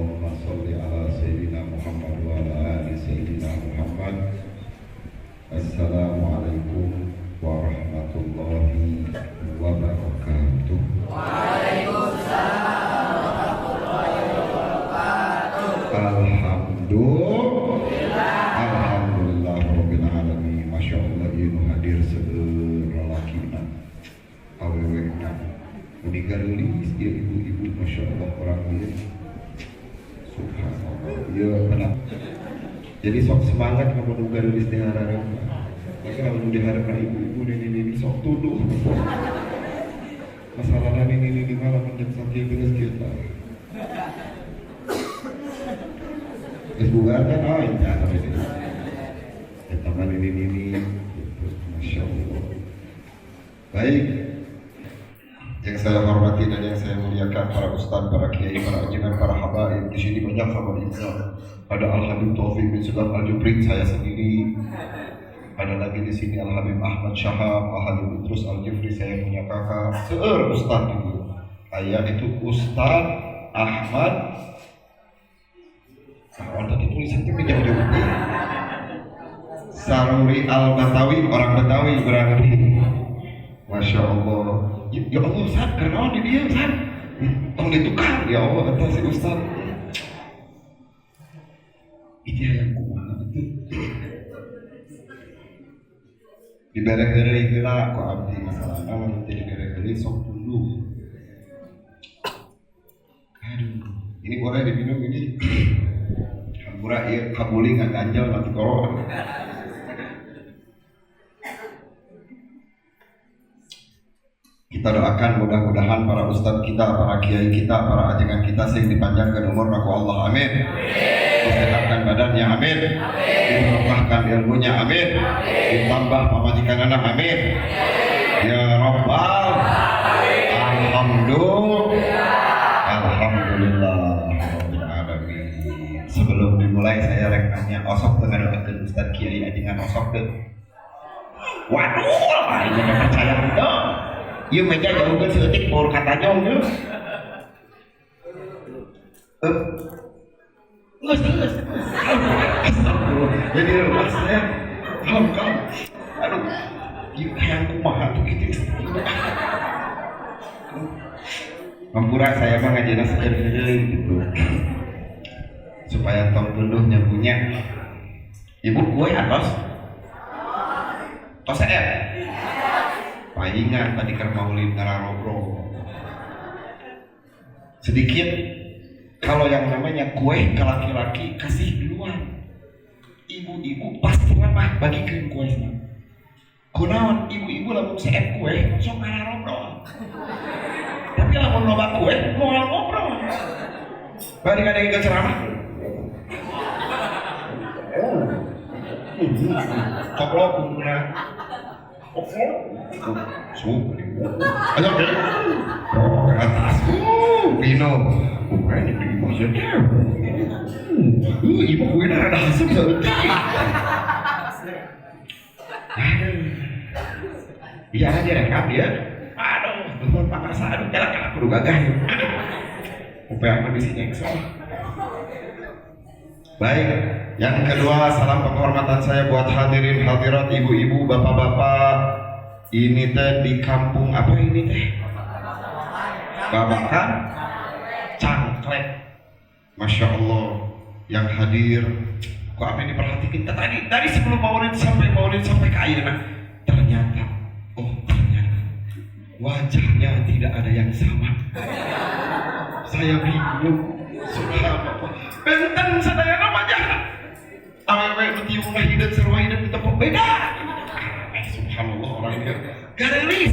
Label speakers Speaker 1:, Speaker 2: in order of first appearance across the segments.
Speaker 1: Allahumma sholli ala Sayyidina Muhammad wa ala ali Sayyidina Muhammad. Assalamualaikum warahmatullahi wabarakatuh. Alhamdulillah rabbil alamin. Masya Allah ieu hadir seueur lalakina awewena meninggal gelis dia ibu-ibu. Masya Allah orang ieu subhanallah ieu tenang. Jadi sok semangat kamu nu gelis teh hareureum. Maka lamun diharapkan ibu-ibu nini sok tuduh. Masalahna nini malah menjadi saking geus kita. Bukan kan, oh iya tapi ini teman ini Masya Allah. Baik, yang saya hormati dan yang saya muliakan para ustaz, para kiai, para ajiman, para habaib. Di sini banyak khabar insan. Ada Al Habib Taufik bin Sugab Al Jubri, saya sendiri. Ada lagi di sini Al Habib Ahmad Syahab, Al Habib Idrus Al Jufri, saya punya kakak. Ustaz itu, saya itu Ustaz Ahmad. Orang tadi tulisannya jauh-jauh. Saruri Al-Batawi, orang Betawi berarti. Masya Allah. Ya Allah, Ustaz, karena di dia, Ustaz. Tolong ditukar, ya Allah, kata si Ustaz. Itu yang kumaha itu. Di bere-bere heula ku abdi masalahna mun teu bere-bere sok dulu. Aduh, ini boleh diminum ini. Hampura ieu kabuli ngaganjal nanti koro. Kita doakan mudah-mudahan para ustadz kita, para kiai kita, para ajengan kita sing dipanjangkan umur ku Allah, amin. Disehatkan badannya, amin. Diberkahkan ilmunya, amin. Ditambah pamajikanana, amin. Ya Rabbal Alhamdulillah. Sebelum dimulai saya rek nanya osok teu ngadoakeun Ustaz Kiai ajengan osok teu. Waduh, ini enggak percaya henteu. Ieu meja jauhkeun seutik baur kata jong yeuh. Geus. Astagfirullah. Jadi lemas ya. Kalem. Aduh. Ieu hayang kumaha tuh kitu. Hampura saya mah ngajina saeueun gitu. Supaya tong tunduh nyambungnya. Ibu kue atos toser palingan tadi keur maulid ngararobro sedikit. Kalau yang namanya kue ke laki-laki kasih duluan, ibu-ibu pasti mah bagikeun kuenya. Kunaon ibu-ibu lamun seet kue sok ngararobro, tapi lamun loba kue moal ngobrol bari ngadengkeun ceramah. Koplok kumuna. Sup. Ayo ke. Ke atas. Pino. Bukan di maksudnya. Ibu gue ada hasil seutik. Iya dia rekam dia. Aduh, tuh pakasa aduh jalan kudu gagah. Upaya di sini ekstra. Baik, yang kedua salam penghormatan saya buat hadirin hadirat ibu-ibu, bapak-bapak. Ini teh di kampung apa ini teh? Babakan Cangklek. Masya Allah yang hadir. Kok apa yang diperhatikan tadi sebelum maulid sampai ke akhirnya. Ternyata wajahnya tidak ada yang sama. Saya bingung. Subhanallah. Benten sadaya wajah. Awewe nu tiung hideut sarua hideut ditepok beda. Subhanallah orang ini garelis.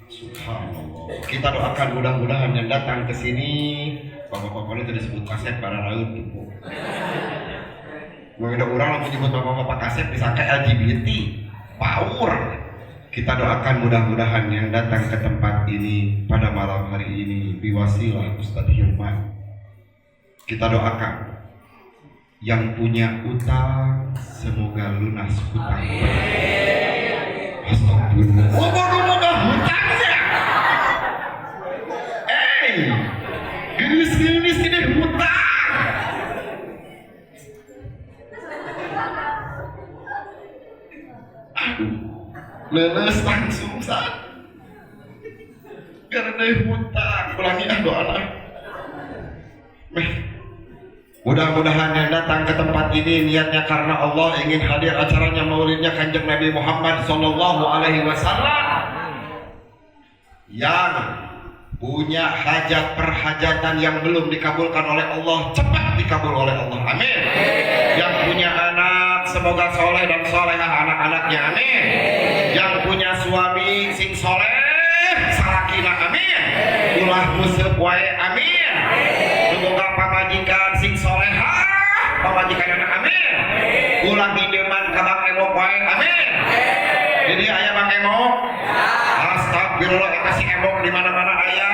Speaker 1: Subhanallah. Kita doakan mudah-mudahan yang datang ke sini bapak-bapak itu disebut kasep para raut tuh. Ada orang lamun nyebut bapak-bapak kasep disangka LGBT. Power. Kita doakan mudah-mudahan yang datang ke tempat ini pada malam hari ini biwasilah Ustadz Hilman. Kita doakan yang punya utang semoga lunas hutang. Astagfirullah. Moga hutangnya. Geus-geus gede hutang. leles langsung saat karena hutang ulangi doa lah. Mudah-mudahan yang datang ke tempat ini niatnya karena Allah, ingin hadir acaranya maulidnya Kanjeng Nabi Muhammad Sallallahu Alaihi Wasallam. Yang punya hajat perhajatan yang belum dikabulkan oleh Allah, cepat dikabul oleh Allah, amin. Yang punya anak semoga soleh dan solehah anak-anaknya, amin. Yang punya suami sing soleh salakina, amin. Ulah musib wae, amin. Semoga pamajikan sing solehah pamajikan anak, amin. Ulah pinjaman ka Bang Emo wae, amin. Jadi aya Bang Emo, astagfirullah, eta si Emo di mana-mana aya.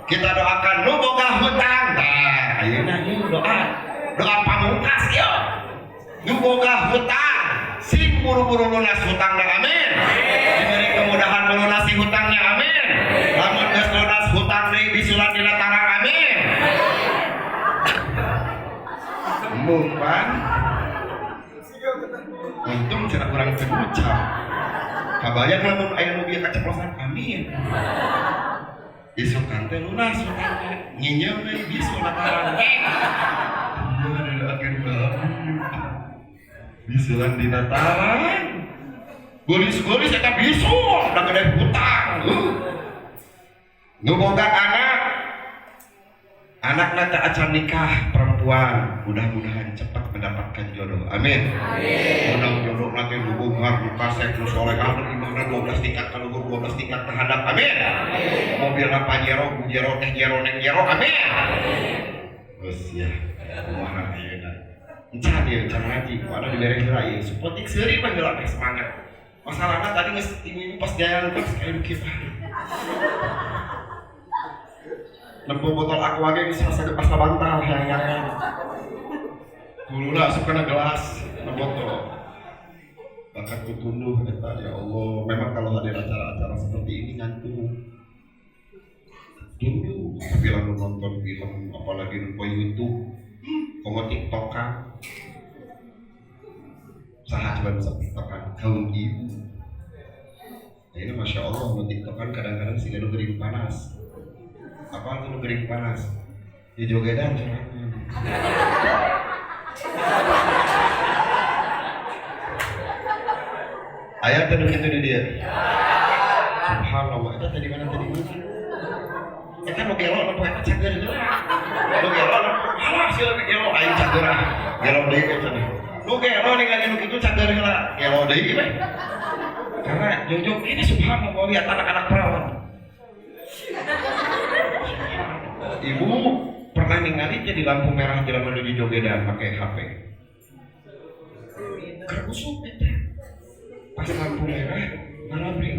Speaker 1: Kita doakan nu boga hutang. Tah, ayeuna ieu doa pamungkas ieu. Nu boga hutang, sing buru-buru lunas hutangna, amin. Diberi kemudahan melunasi hutangnya, amin. Lamun geus lunas hutang deui bisulan dina tarang, amin. Mumpan untung cenah urang teu ngucap. Kabayang lamun aya nu bieu kaceplosan, amin. Isuk teh lunas hutangna, nyinyeu deui bisuna tarang. Bisulan dina tarang. Gulis-gulis eta bisu da gede hutang. Nu boga anakna teh acan nikah perempuan, mudah-mudahan cepat mendapatkan jodoh, amin. Mudah jodoh nanti hubungan di pasek nu solehah nu imahna 12 tingkat ka luhur 12 tingkat ka hadap, amin. Mobilna Pajero, Bujero, teh Jero, neng Jero, amin. Geus ya, kumaha ayeuna. Encan ieu can ngaji, kumaha dibere heula ieu. Supotik seuri mah heula teh semangat. Masalahna tadi geus ini pas jalan terus kayak kieu. Lembu botol aqua ge geus rasa pas bantal hayang-hayang. Kuluna asup kana gelas botol. Bakat kutunduh eta ya Allah. Memang kalau hadir acara-acara seperti ini ngantuk. Tunduh, tapi lalu nonton film apalagi di YouTube, komo TikTokan. Saha coba bisa TikTokan kaum ibu. Ini Masya Allah, mau TikTokan kadang-kadang sih gak gering panas. Apa tuh gering panas? Ya jogedan caranya. Ayat tadi begitu di dia. Subhanallah, itu tadi mana tadi mana? Kita mau gelo, mau pakai cager itu. Mau gelo, halah sih lebih gelo, aing cager ah, gelo deh kan. Lu gelo nih lagi begitu cager lah, gelo deh gimana? Karena jojok ini subhanallah lihat anak-anak perawan. Ibu pernah ningali jadi lampu merah jalan menuju jogedan pakai HP. Kerusuk itu. Pas lampu merah, ngalabring.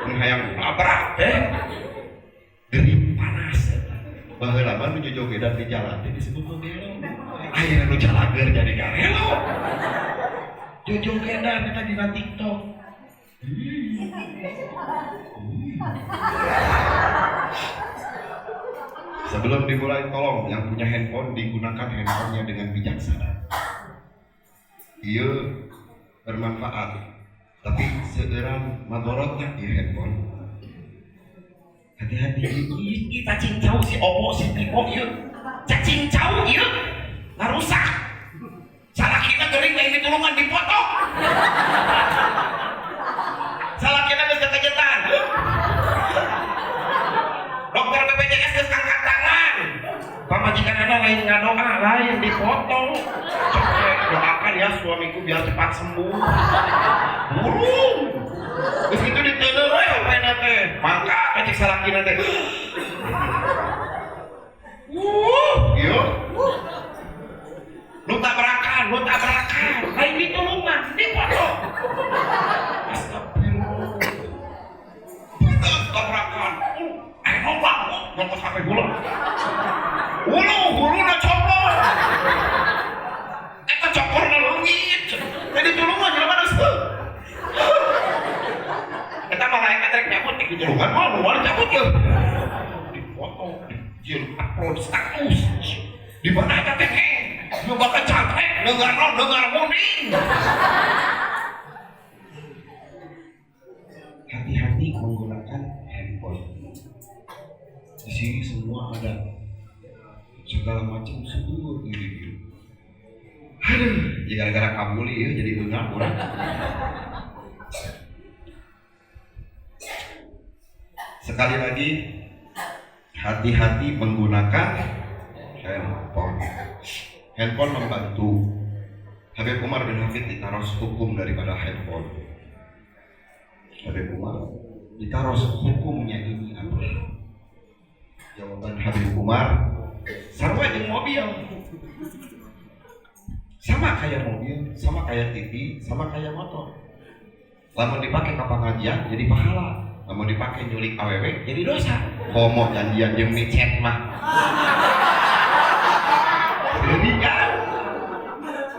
Speaker 1: Hayang labrak gerip panas. Baheula mah menuju jogedan di jalan teh disebut gelo. Ayeuna nu jalager jadi garelo. Jogedan eta dina TikTok. Sebelum dimulai tolong yang punya handphone digunakan handphonenya dengan bijaksana. Iya bermanfaat, tapi seueuran madorotna di handphone. Hati-hati, ini cacing cau si Oppo si Vivo ieu. Cacing cau ieu ngarusak. Salah kita gering yang ditulungan dipoto. Salah kita geus kekejetan. Dokter BPJS geus angkat tangan. Pamajikanana lain ngadoa, lain dipotong. Doakan ya suamiku biar cepat sembuh. Burung. Geus kitu diteuleung we hapena teh. Mangka cek salakina teh. Ieu. Lu tabrakan, lain ditulungan, dipotong. Astagfirullah. Tabrakan. Ngomong, ngomong sampai bulan. Hulu na copor. Eta coporna leungit. Jadi tulungan jelema geus teu. Eta malaikat rek nyabut di tulungan mah moal cabut yeuh. Dipoto, dijieun upload status. Di mana eta teh? Nu bakal capek, dengar muning. ada segala macam subur gitu. Aduh, ya gara-gara kabuli ya jadi enggak kurang. Sekali lagi, hati-hati menggunakan handphone. Handphone membantu. Habib Umar bin Hafid ditaruh hukum daripada handphone. Habib Umar ditaruh hukumnya ini apa? Jawaban Habib Umar, sarwa jeung mobil. Sama kayak mobil, sama kayak TV, sama kayak motor. Lamun dipakai ke pengajian jadi pahala. Lamun dipakai nyulik awewe jadi dosa. Homo janjian jeung micet mah. Jadi kan.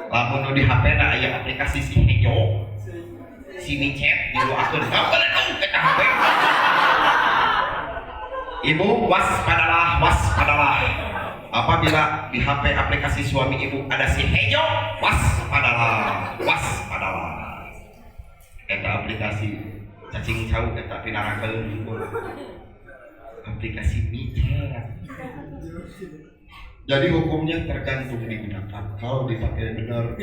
Speaker 1: Lamun di HP-na aya aplikasi si hejo, si micet diluakeun. Kapan dong kita HP. Ibu waspadalah, waspadalah. Apabila di HP aplikasi suami ibu ada si hejo, waspadalah, waspadalah. Eta aplikasi cacing cau eta pinarakeun aplikasi micet. Jadi hukumnya tergantung digunakan. Kalau dipakai benar,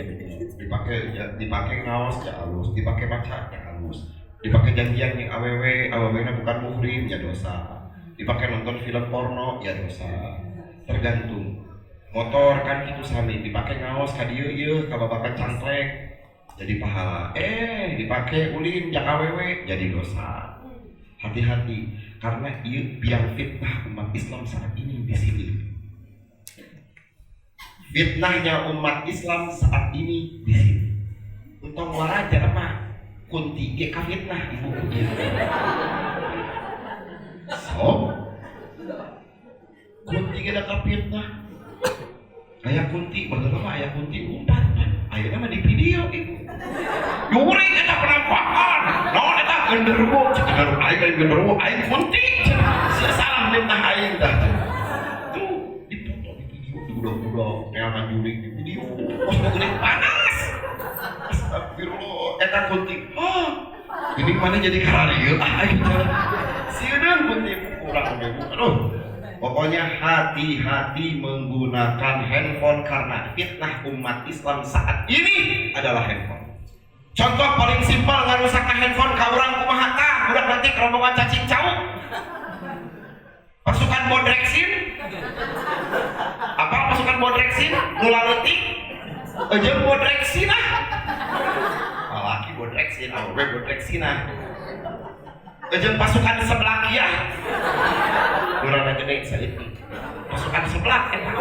Speaker 1: dipakai ngaos ya halus, dipakai baca ya halus, dipakai janjian yang aww-na bukan muhrim ya dosa, dipakai nonton film porno ya dosa. Tergantung. Motor kan itu sami dipakai ngaos ka dieu ieu ka babakan cantrek jadi pahala. Dipakai ulin jak awewe jadi dosa. Hati-hati karena ieu biang fitnah umat Islam saat ini di sini. Fitnahnya umat Islam saat ini di sini. Untung waraja mah kunti ge ka fitnah ibu. So kunti ge da ka fitnah. Aya kunti, bener mah aya kunti umpat. Ayeuna mah di video ibu. Yuring eta penampakan. Naon eta genderuwo, cenah aing genderuwo, aing kunti. Sia salah fitnah aing dah. Tuh, dipoto di video budak-budak neangan jurig di video. Pos gede panas. Astagfirullah, eta kunti. Ini mana jadi kararieu aing. Sieun kunti kurang debu. Aduh. Pokoknya hati-hati menggunakan handphone karena fitnah umat Islam saat ini adalah handphone. Contoh paling simpel ngarusak handphone ka urang kumaha tah? Budak nanti rombongan cacing cau. Pasukan bodreksin. Apa pasukan bodreksin? Nula leutik. Jeung bodreksin ah. Palaki bodreksin, awewe bodreksin ah. Jeung pasukan sebelah kieu. Urang gede saeutik. Pasukan sebelah eta.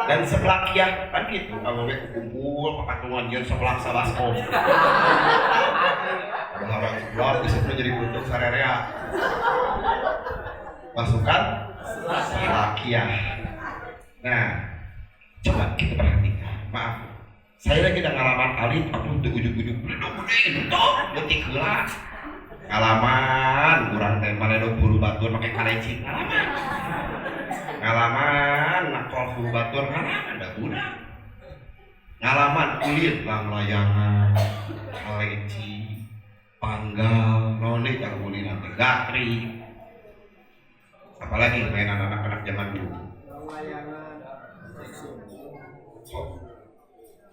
Speaker 1: Dan sebelah kieu kan kitu, awewe kumpul papatungan jeung sebelah sabasko. Barang sebelah bisa jadi bentuk sarerea. Pasukan sebelah kieu. Nah, coba kita perhatikan. Maaf. Saya lagi ada ngalaman alit, aku untuk ujug-ujug gede itu, leutik heula. Ngalaman urang teh maledog hulu batur make kalecing ngalaman nakol hulu batur ngalaman da budak ngalaman kulit lang layangan kaleci panggal none yang kulina teh gatri apalagi mainan anak-anak zaman dulu.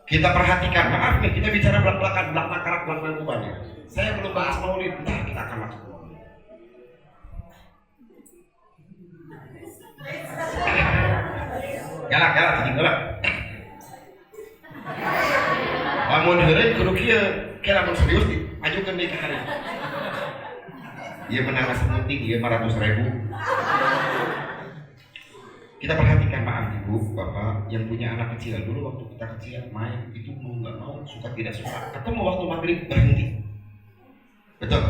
Speaker 1: Kita perhatikan, maaf nih kita bicara belak-belakan belak makarak belak bantuan ya. Saya belum bahas maulid, nah kita akan masuk ke maulid. Galak, jadi galak. Lamun heureuy kudu kieu, kira mun serius ajukeun deui ka hari. Ieu menang sementing ieu 500.000. Kita perhatikan maaf ibu, bapak yang punya anak kecil dulu waktu kita kecil main itu mau nggak mau suka tidak suka ketemu waktu maghrib berhenti. Betul.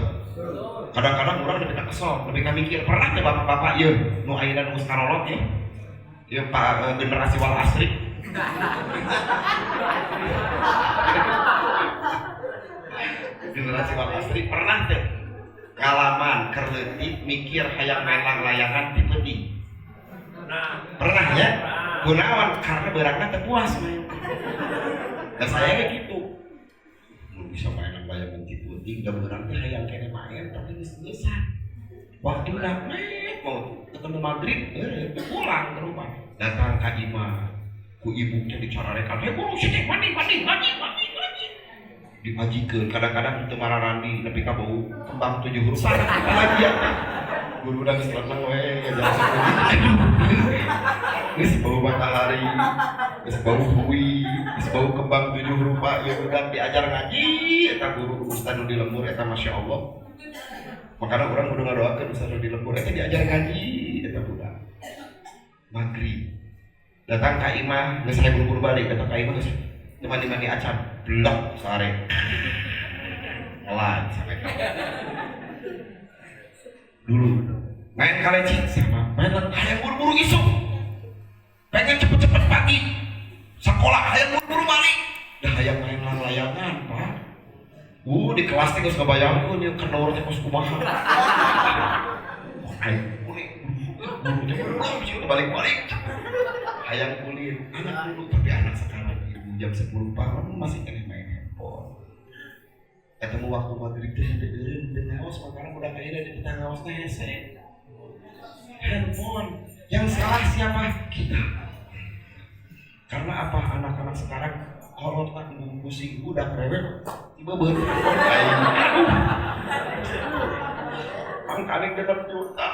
Speaker 1: Kadang-kadang orang lebih kesel, lebih mikir pernah ya bapak-bapak ya nu ayeuna nu karolot ya. Ya pak generasi wal asri. Generasi wal asri pernah teh ngalaman kerleutik mikir hayang main layangan di peuting. Pernah ya? Gunawan karena barangnya terpuas main. Dan saya kayak gitu. Belum bisa mainan layangan di peuting, dan barangnya hayang kene main tapi geus-geusan. Waktu nak main
Speaker 2: mau ketemu maghrib, pulang ke rumah. Datang ke imam, ku ibunya dicararekan, buru sih mandi. Dipajikan, kadang-kadang itu mararandi, tapi ka bau kembang 7 huruf. Lagi ya, guru udah seneng we, jangan geus bau matahari, geus bau hui, geus bau kembang 7 huruf, ya udah diajar ngaji, eta guru ustaz nu di lembur eta masya Allah. Makanya orang kudu ngadoakeun ustaz nu di lembur eta diajar ngaji, eta budak. Maghrib datang ka imah, geus aya buru-buru balik, datang ka imah geus mandi acan, blok sare. Elan sampai dulu main kaleci sama main hayang buru-buru isuk, pengen cepet-cepet pagi sekolah, hayang buru-buru balik, dah hayang main layangan pak. Di kelas teh geus ngabayangkeun ieu kendor teh kos kumaha. Aing buru teh buru balik. Hayang kuliah anak dulu, tapi anak sekarang ibu jam 10 pagi masih kena main handphone. Ketemu waktu maghrib teh deureun dengan ngaos, makanya udah kayaknya di kita ngaosna hese. Handphone yang salah siapa? Kita. Karena apa? Anak-anak sekarang kalau tak pusing udah rewel tiba handphone aing. Angkane 6 juta.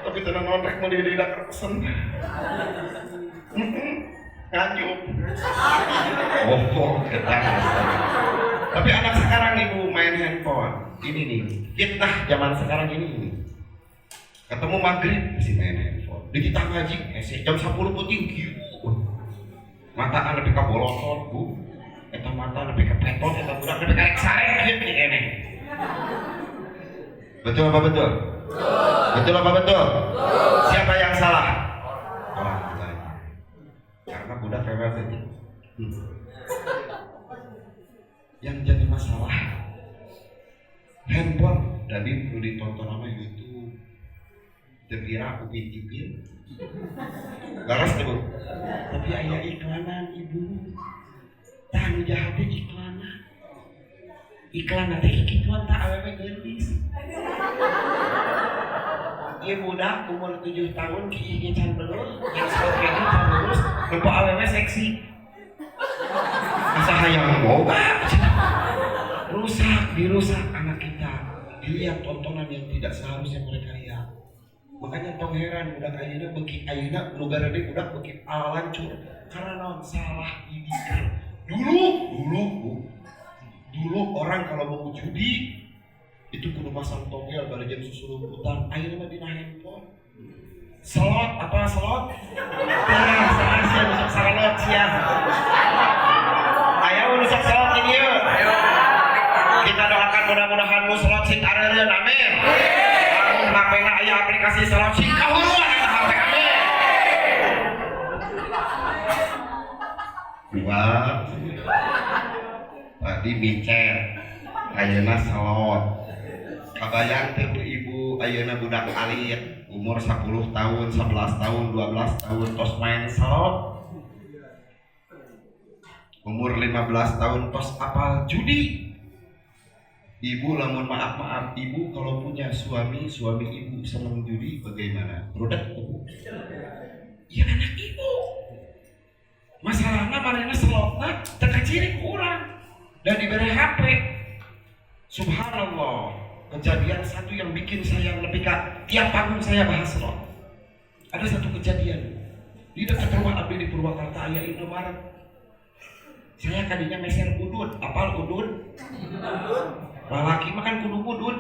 Speaker 2: Tapi tenang nonrek mau tidak terpesen. Nganjuk. Ketang. Tapi anak sekarang ibu main handphone. Ini nih, fitnah zaman sekarang ini. Ketemu maghrib masih main handphone. Di kita ngaji, jam 10 puting kieu. Mata lebih ke bolotot, Bu. Eta mata lebih ke petot, eta budak lebih karek sare kieu eneh. Betul apa betul? Betul apa betul? Siapa yang salah? Orang lain. Karena budak rewel tadi. Yang jadi masalah handphone dari perlu ditonton sama YouTube. Terkira Upin Ipin. Garas tuh Bu. Tapi aya iklanan ibu. Tanu jahat iklanan. Iklan nanti kituan tak awewe gelis. Ieu budak umur 7 tahun kieu can belur, yang sebagian can lulus, lupa awewe seksi. Masa hayang boga. Dirusak anak kita. Dilihat tontonan yang tidak seharusnya mereka lihat. Makanya tong heran budak ayeuna beuki ayeuna nu garede budak beuki alancur karena naon salah didikan. Dulu orang kalau mau judi itu kudu masang togel pada jam susu lumputan, akhirnya mah dina handphone. Slot apa slot? Salah sih nusuk salot sia. Ayo nusuk slot ini yuk. Kita doakan mudah-mudahan nu slot sing areureun amin. Lamun HP-na aya aplikasi slot sing kahuruan eta HP amin. Dua tadi micet, ayeuna salot. Kabayang teh ku ibu ayeuna budak alit umur 10 tahun, 11 tahun, 12 tahun tos main salot. Umur 15 tahun tos apal judi. Ibu lamun maaf ibu kalau punya suami ibu seneng judi bagaimana? Produk ibu. Ya anak ibu. Masalahna manehna salotna teu kaciri kurang. Dan diberi HP. Subhanallah, kejadian satu yang bikin saya lebih tiap panggung saya bahas slot. Ada satu kejadian di dekat rumah abdi di Purwakarta aya Indomaret. Saya kadinya meser udud, apal udud? Lalaki makan kudu udud.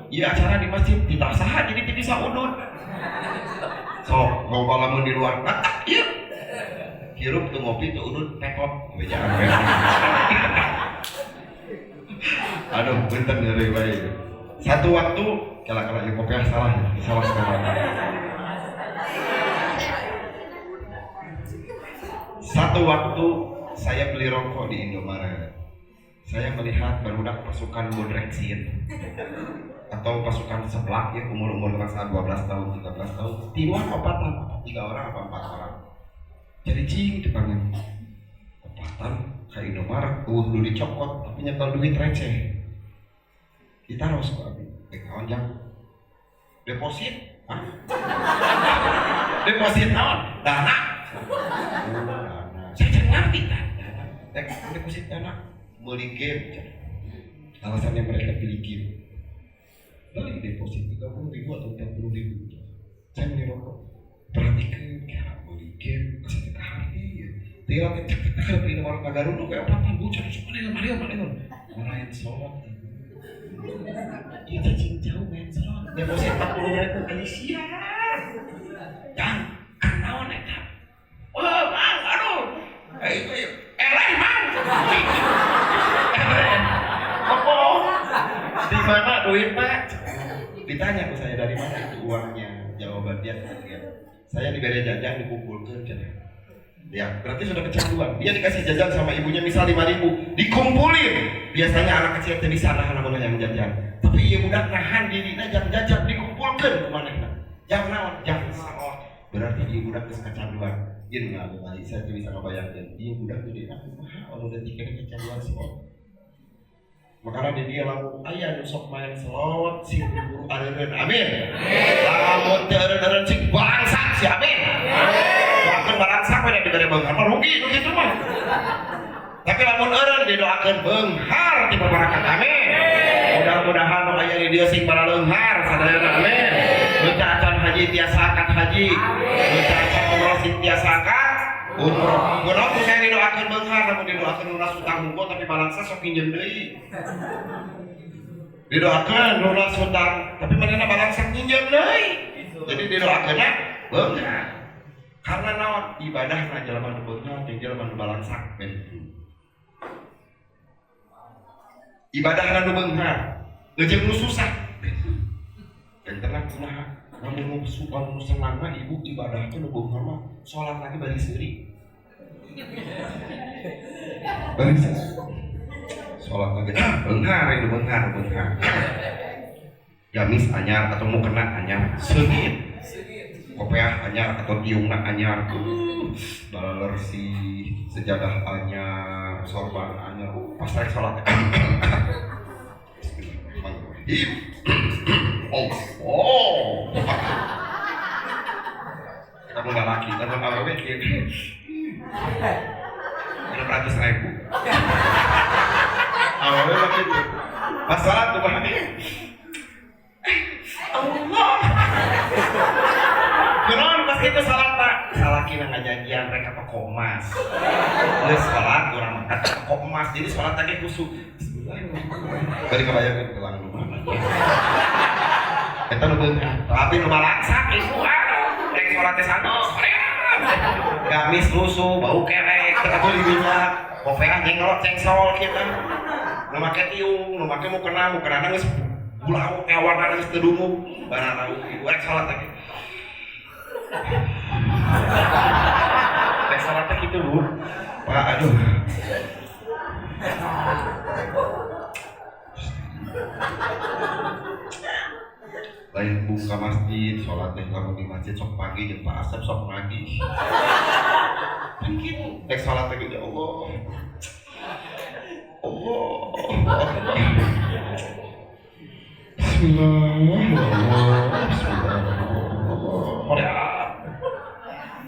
Speaker 2: Iya acara di masjid tidak sah jadi tidak bisa udud. So, ngobrol lamun di luar, iya. Hirup tuh ngopi tuh udut pekop jangan aduh benten dari baik satu waktu kala-kala ya pokoknya salah sekarang satu waktu saya beli rokok di Indomaret saya melihat barudak pasukan bodreksin atau pasukan seblak ya umur kelas 12 tahun 13 tahun tiluan opatan 3 orang apa 4 orang jadi cing depannya opatan ke Indomaret dulu dicokot tapi nyetel duit receh kita harus kawan jang Deposit? Hah? Deposit naon? Dana? Saya jangan ngerti kan? Deposit dana beli game. Alasannya mereka pilih game. Beli deposit 30.000 atau 40.000. Saya beli rokok. Perhatikan kayak beli game kasih ke hati. Tiap kita beli nomor Tagarun tuh kayak 4.000 cari suka mana main sholat. Iya cacing jauh main sholat. Deposit 40.000 kali siap. Yang kenaon eta. Wah, Bang, aduh. Ayo. Eleh, Bang. Apa? Di mana duit, Pak? Ditanya ke saya dari mana itu uangnya. Jawaban dia saya diberi jajan dikumpulkan ya berarti sudah kecanduan. Dia dikasih jajan sama ibunya misal 5.000 dikumpulin. Biasanya anak kecil itu bisa nahan yang jajan, tapi ia budak nahan diri jangan jajan dikumpulkan kemana jangan naon jangan salah berarti dia budak itu kecanduan. Dia nggak baik saya bisa ngebayangkan dia budak itu dia kalau udah tiga kecanduan semua. Makanya dia lalu ayah nusok main selawat sih guru areun amin. Lamun teu areun cik balangsak si amin. Doakeun balangsak we dibere beunghar mah rugi kitu mah. Tapi lamun eureun didoakeun beunghar ti berkah amin. Mudah-mudahan nu aya di dieu sing bala leunghar sadayana amin. Nu cacan haji tiasa akad haji. Nu cacan umroh sing tiasa akad umroh. Kunaon ku saya didoakeun beunghar namun didoakeun lunas utang munggo tapi balangsa sok pinjem deui. Didoakeun lunas utang tapi manehna balangsa pinjem deui. Jadi didoakeunna beunghar. Karena naon ibadahna jelema nu beunghar jeung jelema nu balangsa ben. Ibadahna nu beunghar jeung nu susah. Dan tenang kumaha? Namun nu senangna ibu ibadah teh nu beunghar mah salat lagi bari seuri. Bari salat lagi beunghar itu beunghar. Gamis anyar atau mukena anyar seugit. Kopiah anyar atau tiungna anyar. Baler si sejadah anyar, sorban anyar. Pas rek salat. Oh. Kamu nggak laki, kamu nggak awet gitu. 600.000. Awalnya laki tuh. Pas salat tuh bahannya. Allah. Kenapa pas itu salat tak? Salah kira ngajanjian mereka toko emas. Terus salat orang makan toko emas, jadi salat lagi kusuk. Bari kebayang ke lang rumah. Eta nu beunghar, tapi nu balangsak ibu rek salat teh sanos. Gamis lusuh, bau kerek, teu boleh minyak, kopiah jenglot cengsol kitu. Nu make tiung, nu make mukena geus bulau ewarna geus teu dungu, barana ibu rek salat lagi. Rek salat teh kitu, Bu. Pak, aduh. Lain buka masjid, sholat teh lamun di masjid sok pagi jeung Pak Asep sok ngaji. Kan kitu, rek sholat teh ya Allah. Bismillah.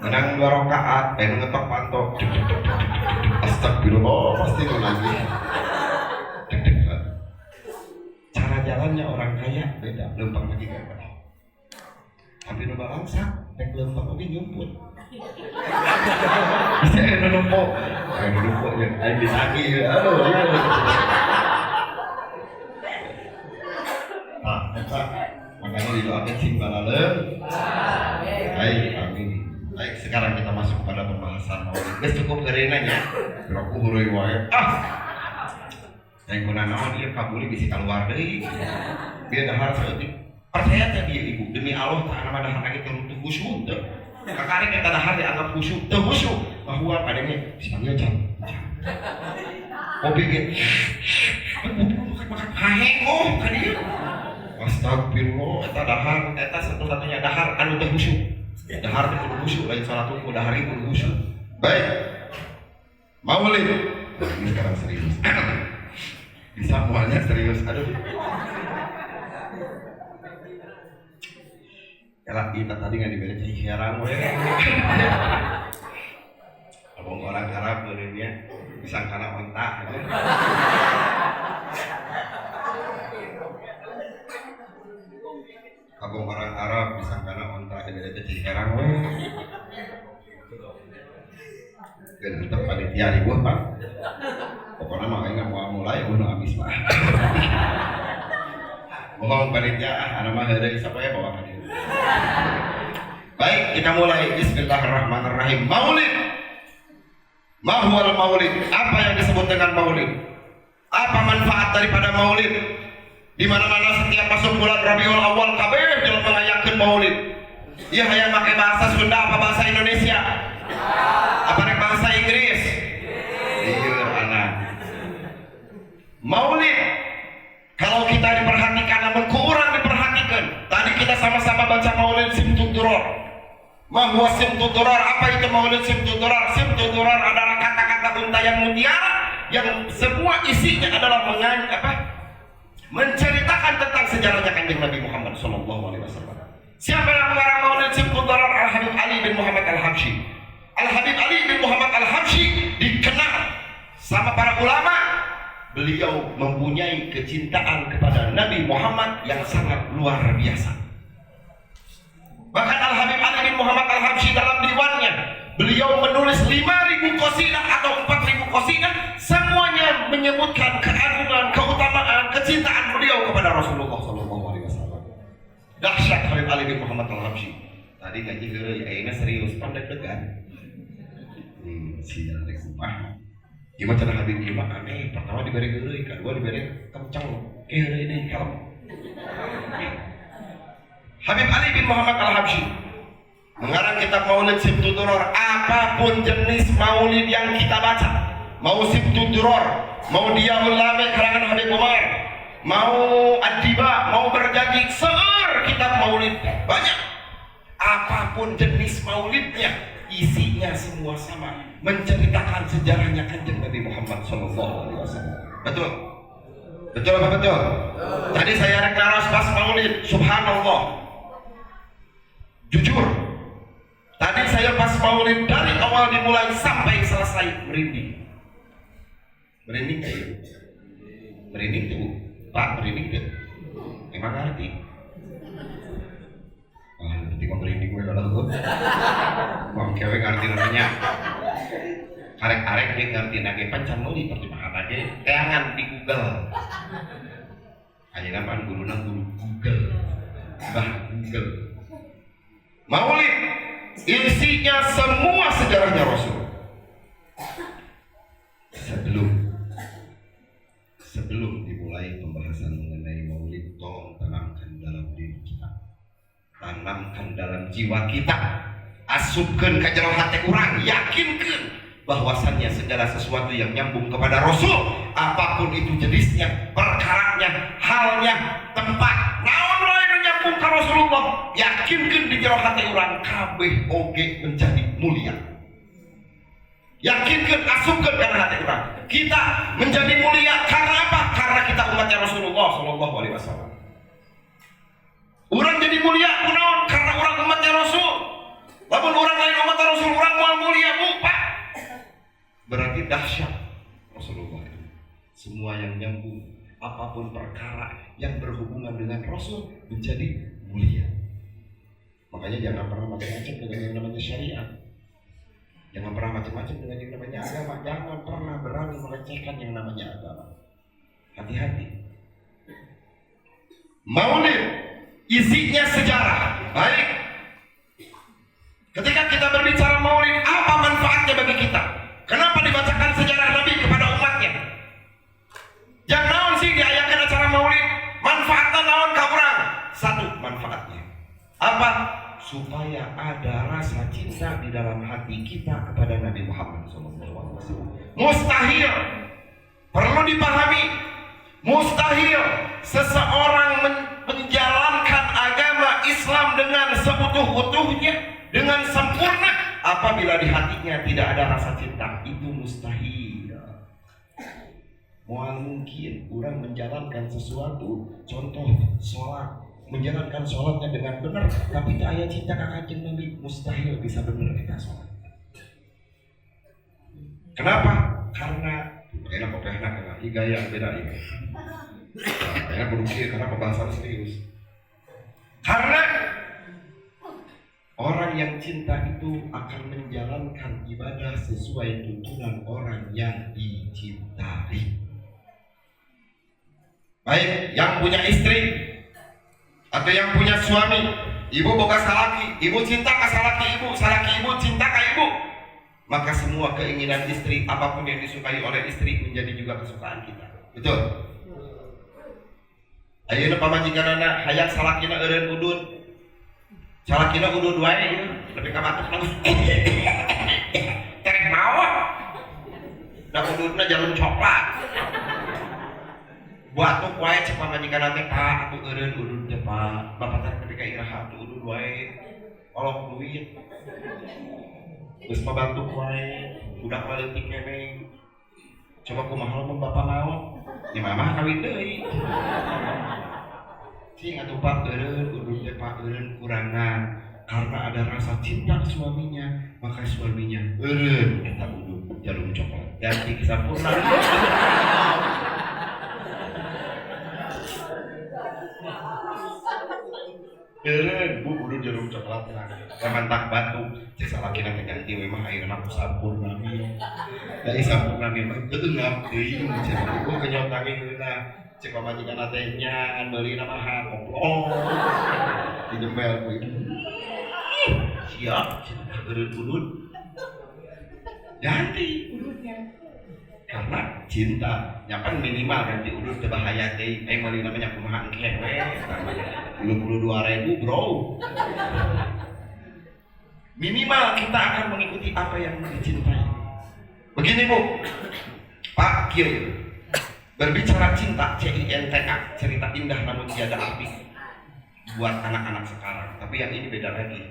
Speaker 2: Menang 2 rakaat, pengen ngetok pantok. Astagfirullah, pasti nu nangis. Cara jalannya orang kaya beda, lempeng lagi gak apa. Tapi nu balangsak, rek lempeng oge nyumput. Bisa nu numpuk ya, aing ditagi aduh. Nah, eta makanya didoakan sing balaleung. Baik, amin. Baik, sekarang kita masuk pada pembahasan maulid. Geus cukup geureunan ya. Roku hureuy wae. Yang guna naon ieu kabuli bisi kaluar deui. Bieu dahar saeutik. Percaya teh dia ibu demi Allah tak nama dahar lagi teu khusyuk teu. Kakarek eta dahar dianggap khusyuk, teu khusyuk. Bahwa padanya bismillah jam. Kopi ge. Makan haheng ka dieu. Astagfirullah, eta dahar eta satu-satunya dahar anu teu khusyuk. Dahar teh kudu khusyuk lain salat ku dahar ieu kudu khusyuk. Baik. Maulid. Ini sekarang serius. Bisa mualnya serius. Aduh. Kalau kita tadi nggak diberi cai herang, abang orang Arab benernya bisa karena ontak. Abang orang Arab bisa karena ontak diberi cai herang, dan tetap panitia di gua pak. Pokoknya makanya nggak mau mulai, udah habis pak. Bohong panitia, anak mah ada siapa ya bawa kalian. Baik, kita mulai. Bismillahirrahmanirrahim. Maulid. Mahwal maulid. Apa yang disebut dengan maulid? Apa manfaat daripada maulid? Di mana-mana setiap masuk bulan Rabiul Awal kabeh dalam mengayakan maulid. Iya yang pakai bahasa Sunda apa bahasa Indonesia? Apa nek bahasa Inggris? Iya anak. Maulid. Kalau kita diperhatikan, namun kurang diperhatikan. Tadi kita sama-sama baca maulid Simtud Duror. Mahwa Simtud Duror, apa itu maulid Simtud Duror? Simtud Duror adalah kata-kata untayan mutiara yang semua isinya adalah menceritakan tentang sejarahnya Kanjeng Nabi Muhammad SAW. Siapa yang mengarang maulid Simtud Duror? Al-Habib Ali bin Muhammad Al-Habsyi. Al-Habib Ali bin Muhammad Al-Habsyi dikenal sama para ulama. Beliau mempunyai kecintaan kepada Nabi Muhammad yang sangat luar biasa. Bahkan Al-Habib Ali bin Muhammad Al-Habsyi dalam diwannya, beliau menulis 5.000 qasidah atau 4.000 qasidah, semuanya menyebutkan keagungan, keutamaan, kecintaan beliau kepada Rasulullah SAW. Dahsyat Habib Ali bin Muhammad Al-Habsyi. Tadi ngaji ini serius, pandai-degan. Sial sumpah. Gimana cara Habib gimana aneh? Pertama diberi geureuy, kedua diberi kencang. Ini kalem. Habib Ali bin Muhammad Al-Habsyi mengarang kitab Maulid Simtud Duror. Apapun jenis maulid yang kita baca, mau Simtud Duror, mau Diyaul Lame karangan Habib Umar, mau Ad-Diba, mau Berjanji, seueur kitab maulid banyak. Apapun jenis maulidnya, isinya semua sama, menceritakan sejarahnya Kanjeng Nabi Muhammad SAW. Betul? Betul apa betul? Tadi saya naros pas maulid, subhanallah. Jujur, tadi saya pas maulid dari awal dimulai sampai selesai merinding. Merinding kayak merinding tuh, Pak, merinding tuh. Emang ngerti? Nanti merinding gue kalau gue mau kewe ngerti namanya arek-arek dia ngerti nage pancan mau diterjemahkan aja teangan di Google aja kan guru Google bah Google. Maulid isinya semua sejarahnya Rasul. Sebelum dimulai pembahasan mengenai maulid, tolong tanamkan dalam diri kita, tanamkan dalam jiwa kita, asupkan ke jero hati orang, yakinkan bahwasannya segala sesuatu yang nyambung kepada Rasul, apapun itu jenisnya, perkaranya, halnya, tempat, naon wae nu nyambung ke Rasulullah, yakinkan di jero hati orang kabeh oge menjadi mulia. Yakinkan, asupkan karena hati orang, kita menjadi mulia karena apa? Karena kita umatnya Rasulullah SAW. Orang jadi mulia kunaon? Karena orang umatnya Rasul. Lamun orang lain umat Rasul, orang mau mulia lupa. Berarti dahsyat Rasulullah itu. Semua yang nyambung, apapun perkara yang berhubungan dengan Rasul menjadi mulia. Makanya jangan pernah macam-macam dengan yang namanya syariat. Jangan pernah macam-macam dengan yang namanya agama. Jangan pernah berani melecehkan yang namanya agama. Hati-hati. Maulid isinya sejarah. Baik. Ketika kita berbicara maulid, apa manfaatnya bagi kita? Kenapa dibacakan sejarah Nabi kepada umatnya? Jangan naon sih diayakan acara maulid, manfaatnya naon ka urang? Satu manfaatnya. Apa? Supaya ada rasa cinta di dalam hati kita kepada Nabi Muhammad SAW. Mustahil, perlu dipahami, mustahil seseorang menjalankan agama Islam dengan seutuh-utuhnya, dengan sempurna, apabila di hatinya tidak ada rasa cinta. Itu mustahil. Mual mungkin orang menjalankan sesuatu, contoh sholat, menjalankan sholatnya dengan benar, tapi tak aya cinta ka Kanjeng Nabi, mustahil bisa benar kita sholat. Kenapa? Karena kayaknya kopehna kena gaya beda ini. Kayaknya produksi karena pembahasan serius. Karena orang yang cinta itu akan menjalankan ibadah sesuai tuntunan orang yang dicintai. Baik, yang punya istri atau yang punya suami, ibu boga salaki, ibu cinta ke salaki ibu cinta ke ibu, maka semua keinginan istri, apapun yang disukai oleh istri menjadi juga kesukaan kita. Betul? Ayeuna pamajikanana hayang salakina eureun udud, salakina udud wae, lebih ka batuk langsung terek mawa, da ududna jarum coklat. Batuk wae cek pamajikanana teh Pak, atuh eureun udud teh Pak, bapak teh ketika iraha atuh udud wae, olok duit. Geus pabantuk wae, budak leutik keneh. Coba kumaha lamun bapak naon? Ya mamah kawin deui. Cing atuh Pak eureun udud teh Pak eureun kurangan. Karena ada rasa cinta suaminya, maka suaminya eureun eta udud jarum coklat. Ganti sampurna. Eureun bu udud jarum coklat lah. Kamantak batu, cek salakina teh ganti we mah ayeuna ku sampurna mi. Da sampurna mi mah teu ngap deui cek ku kenyotangi heula. Cek pamajikanna teh nya beulina mah koplong. Dijempel ku itu. Siap, eureun udud. Ganti ududnya. Karena cinta, nyapan minimal ganti udud teu bahaya teh. Meuli namanya kumaha engke we. 52.000 bro. Minimal kita akan mengikuti apa yang dicintai. Begini Bu, Pak Kiai, berbicara cinta, CINTA, cerita indah namun tiada arti buat anak-anak sekarang. Tapi yang ini beda lagi.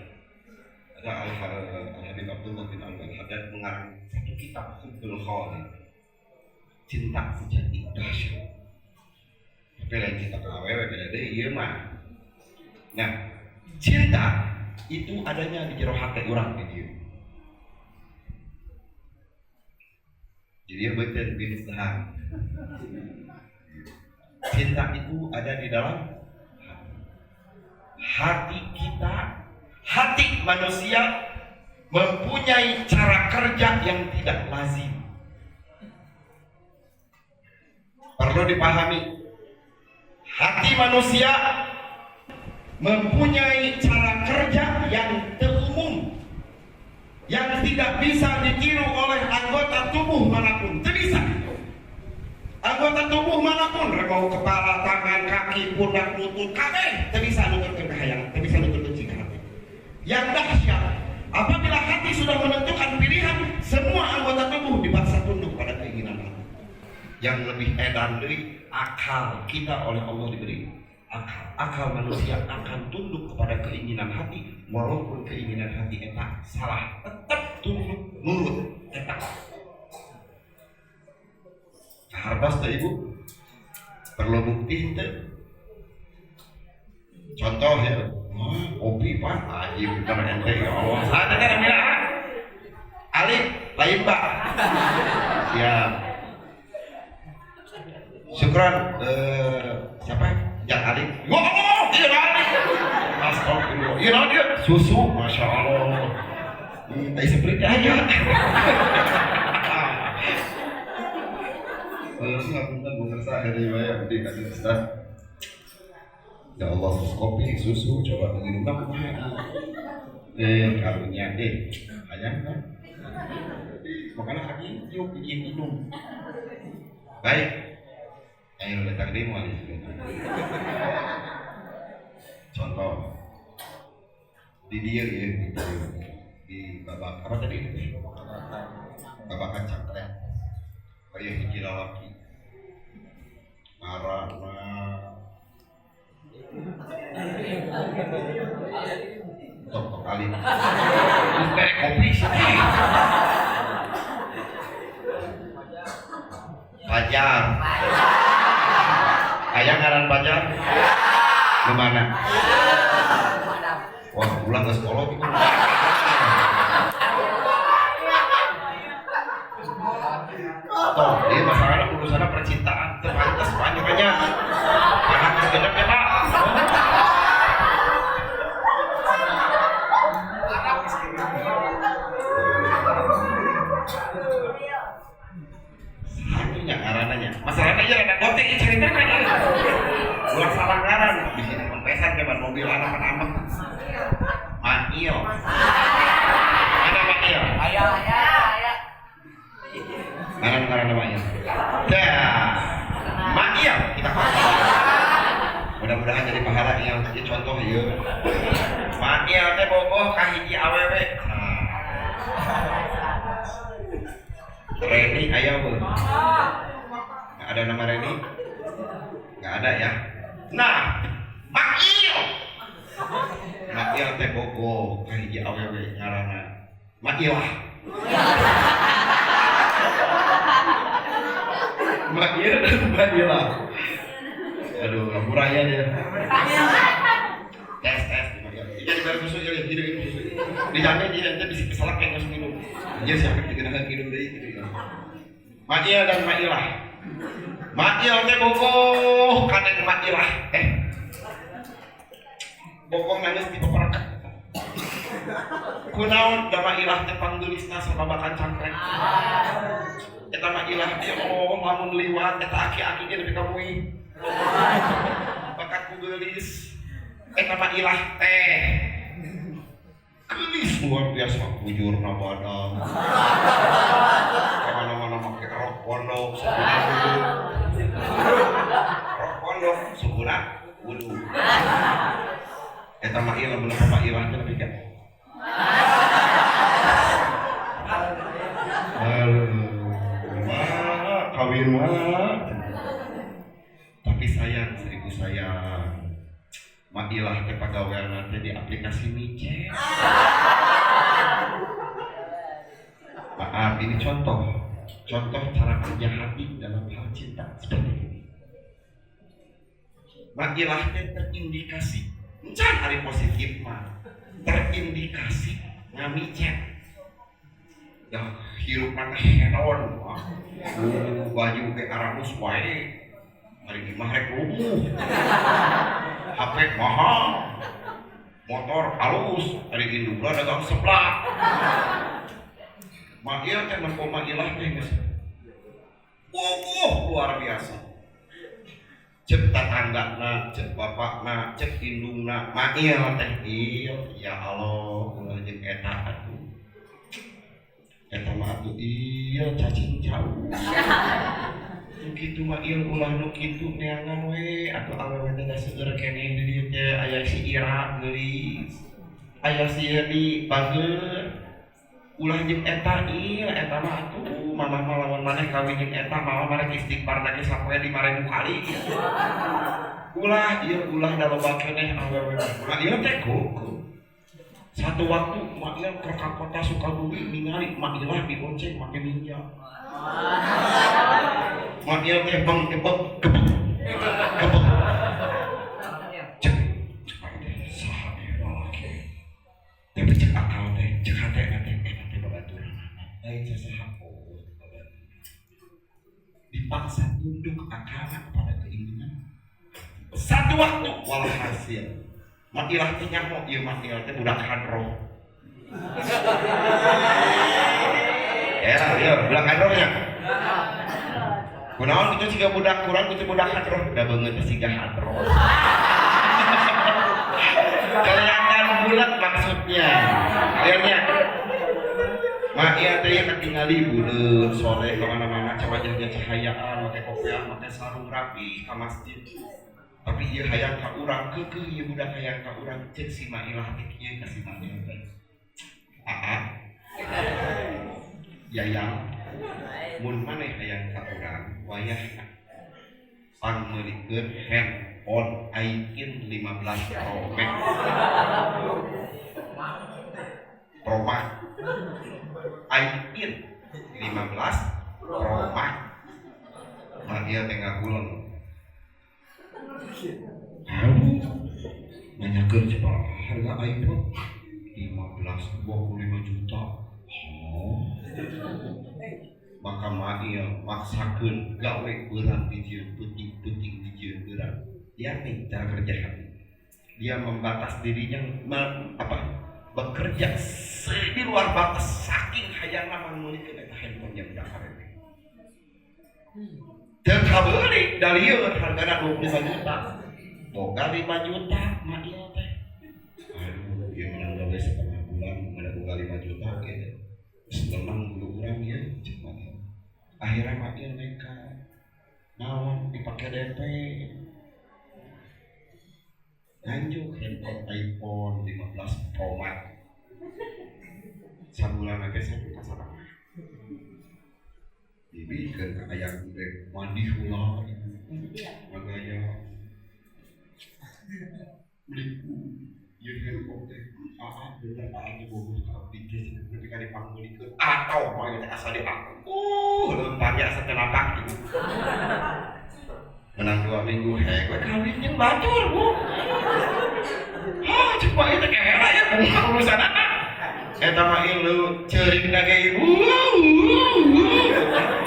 Speaker 2: Ada Al-Habib Abdullah bin Al-Haddad mengarang satu kitab Hubbul Khalid, cinta sejati dahsyat. Tapi lain cinta ke awewe beda deh, iya mah. Nah, cinta itu adanya di jero hati orang di dieu. Jadi dia betul binis dahan. Cinta itu ada di dalam hati kita. Hati manusia mempunyai cara kerja yang tidak lazim. Perlu dipahami, hati manusia mempunyai cara kerja yang terumum, yang tidak bisa ditiru oleh anggota tubuh manapun. Tidak bisa. Anggota tubuh manapun, mau kepala, tangan, kaki, pundak, lutut, kabeh, tidak bisa nuturkeun kahayangan, tidak bisa nuturkeun cing hati. Yang dahsyat, apabila hati sudah menentukan pilihan, semua anggota tubuh dipaksa tunduk pada keinginan hati. Yang lebih edan dari akal kita oleh Allah diberi. Akal manusia akan tunduk kepada keinginan hati, walaupun keinginan hati eta salah, tetap tunduk nurut eta. Harpas teh Ibu perlu bukti teh. Contoh ya, kopi Pak, ajib bener ente ya Allah. Ada kan namanya Alif, lain Pak. Siap. Syukran. Siapa? Yang Alif. Wow, iya Alif. Astagfirullah. Iya dia susu, masya Allah. Tadi seperti aja. Nggak bener saya dari bayar di kasih Ustaz. Ya Allah, susu coba minum kumaha. Karunya hayang kan. Makanya kaki yuk minum. Baik. Ayo datang demo alis. Contoh di dia ya di babak apa tadi? Babak kacang teh. Kayak hiji lalaki. Marana. Tok kali. Teh kopi sih. Pajar. Ayah ngaran pajar.
Speaker 1: Gimana? Wah, pulang ke sekolah itu. Toh, ini masalahnya urusannya percintaan, terpantas banyak-banyak. Anak segenap ya Pak. Satunya ngarananya. Masalahnya ya ada gotek yang cari mereka ya. Ulang salah ngaran. Di sini kempesan jaman mobil anak-anak. Mail. Mana Mail?
Speaker 3: Ayah.
Speaker 1: Ngaran namanya. Dah. Mail kita pakai. Mudah-mudahan jadi pahala yang contoh ya. Mail teh boboh ka hiji awewe. Reni aya weh. Nggak ada nama Reni? Nggak ada ya. Nah, Mail teh bogoh ka hiji awewe ngaranna Mailah. Mail dan Mailah. Aduh, lamuraya dia. Tes. Ini bayar susu ya, hidup susu. Dijamin dia nanti bisa keselak kayak ngasih minum. Dia siapa dikenakan minum dari itu. Mail dan Mailah. Mail teh bogoh kaneng Mailah. Bogoh nangis di peperekat. Kunaon da Mailah teh panggelisna sababakan cangkrek. Eta Mailah teh lamun liwat eta aki-aki ge nepi ka muih. Bakat ku geulis. Eta Mailah teh gelis luar biasa bujurna badan. Kemana-mana make rok pondok, sebulan wudu. Eta Mailah bener Mailah teh nepi ka. Kawin mah. Tapi sayang, seribu sayang. Mailah teh pagawean teh di aplikasi micet. Maaf, ini contoh cara kerja hati dalam hal cinta seperti ini. Mailah teh terindikasi, encan hari positif mah, terindikasi ngamicet. Dah hirup mata henon, baju ke aramus wae, hari mah rek lumpuh. HP mahal, motor halus, hari indukna dagang seblak. Mail teh menpo Mailah teh geus. Luar biasa. Cek tatanggana, cek bapakna, cek indungna, Mail teh ieu ya Allah, ulah jeung eta atuh. Eta mah atuh ieu cacing jauh. Kitu Mail ulah nu kitu neangan we atuh awewe teh da seueur keneh di dieu teh aya si Ira geulis. Aya si Yeni bageur. Ulah jeung eta ieu eta mah atuh mamah mah lamun maneh kawin jeung eta mah maneh istighfar na ge sapoe 5.000 kali. Ulah da loba keneh awewe. Ulah ieu teh gogo. Satu waktu Mail ke kota Sukabumi ningali Mailah dibonceng make ninja. Mail teh gebek. Cek saha ieu lalaki. Tapi cek akal teh, cek hate teh teh babaturan. Lain sasaha dipaksa tunduk akalna pada keinginan. Satu waktu walhasil Mailah teh nyaho ieu Mail teh budak hadroh. Budak hadrohnya. Kunaon kitu siga budak kurang kitu budak hadroh, da beungeut teh siga hadroh. Kelihatan bulat maksudnya. Akhirnya Mail teh yang ketinggali buleut sore kemana-mana coba jaga cahayaan, make kopiah, make sarung rapi ka masjid. Tapi ieu hayang ka urang keukeuh ieu budak hayang ka urang cek si Mailah teh kieu ka si Mail teh. Yayang mun maneh hayang ka urang wayahna sang meulikeun handphone iPhone 15 Pro Max iPhone 15 Pro Max Mail teh ngagulung.
Speaker 2: nanyakeun coba harga iPhone 25 juta. Oh. Maka mail maksakeun gawe beurang dijieun penting-penting dijieun beurang. Dia nih cara kerja hati. Dia membatas dirinya bekerja di luar batas saking hayangna manulikeun eta handphone yang udah karek. Teu kabeuli dalieur hargana 25 juta. Boga 5 juta mah ieu teh. Aduh, ieu menang gawe setengah bulan ada boga 5 juta gitu. Seneng dulu urang ieu cuma. Akhirnya mah ieu nekat. Naon dipake DP. Lanjut handphone iPhone 15 Pro Max. Sabulan lagi saya kita salah. Dibikeun ka aya gede mandi heula. Magaya. Beli ieu handphone teh. Bener aja bogoh ka aplikasi ketika dipanggulikeun. Atau mah teh asa di aku. Leumpanya satenapak gitu. Menang 2 minggu gue kawin jeung batur bu. Coba itu kehera ya urusan apa? Eta mah ieu ceuring ge ibu.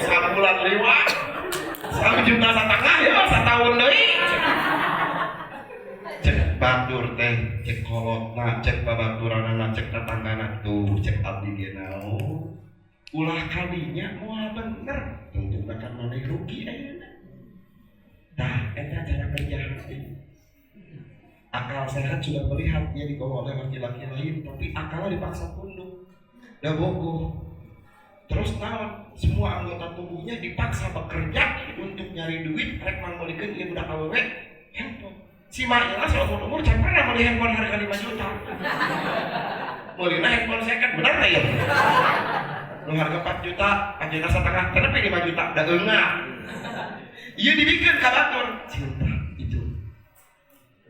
Speaker 2: Sabulan liwat. 1,5 juta ya satahun deui. Cek batur teh, cek kolotna, cek babaturanna, cek tetanggana tuh, cek abdi ge naon. Ulah kadinya moal bener, tentu akan maneh rugi ayeuna. Nah, eta cara kerja hati. Akal sehat sudah melihat dia dibawa oleh laki-laki lain, tapi akalnya dipaksa tunduk. Dah bogoh. Terus naon? Semua anggota tubuhnya dipaksa bekerja untuk nyari duit, rek manggolikeun ieu budak awewe handphone. Si Maila seumur umur can pernah beli handphone harga 5 juta. Meulina handphone second, bener teh ya? Nu harga 4 juta, 4 juta setengah, tapi 5 juta, da eungah. Iya dibikin kabatur cinta itu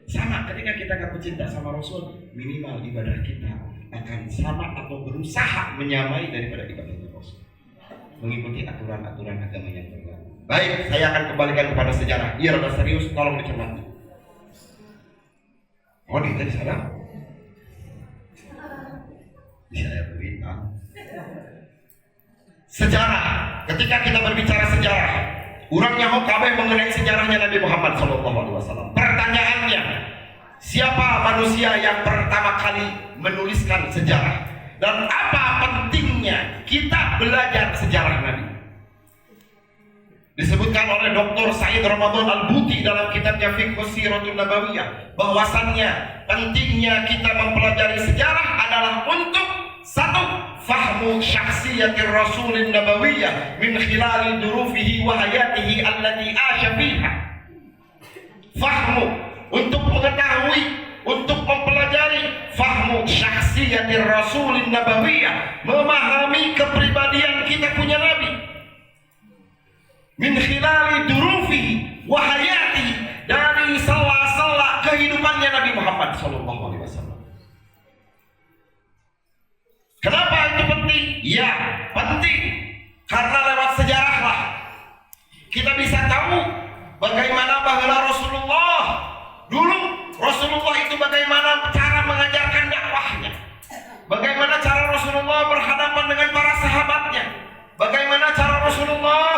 Speaker 2: sama ketika kita ngaku cinta sama Rasul, minimal ibadah kita akan sama atau berusaha menyamai daripada ibadahnya Rasul, mengikuti aturan-aturan agama yang berlaku. Baik, saya akan kembalikan kepada sejarah. Iya rada serius, tolong dicermati. Oh di tadi sana bisa saya berita sejarah. Ketika kita berbicara sejarah, urang nyaho kabeh mengenai sejarahnya Nabi Muhammad SAW. Pertanyaannya, siapa manusia yang pertama kali menuliskan sejarah? Dan apa pentingnya kita belajar sejarah Nabi? Disebutkan oleh Dr. Said Ramadan Al-Buti dalam kitabnya Fiqh Siratun Nabawiyah, bahwasannya pentingnya kita mempelajari sejarah adalah untuk satu, fahmu syakhsiyatir Rasulin Nabawiyah min khilali durufihi wa hayatihi allati asya fiha. Fahmu, untuk mengetahui, untuk mempelajari fahmu syakhsiyatir Rasulin Nabawiyah, memahami kepribadian kita punya Nabi. Min khilali durufihi wa hayatihi, dari sela-sela kehidupannya Nabi Muhammad SAW. Kenapa itu penting? Ya, penting karena lewat sejarahlah kita bisa tahu bagaimana baheula Rasulullah. Dulu Rasulullah itu bagaimana cara mengajarkan dakwahnya, bagaimana cara Rasulullah berhadapan dengan para sahabatnya, bagaimana cara Rasulullah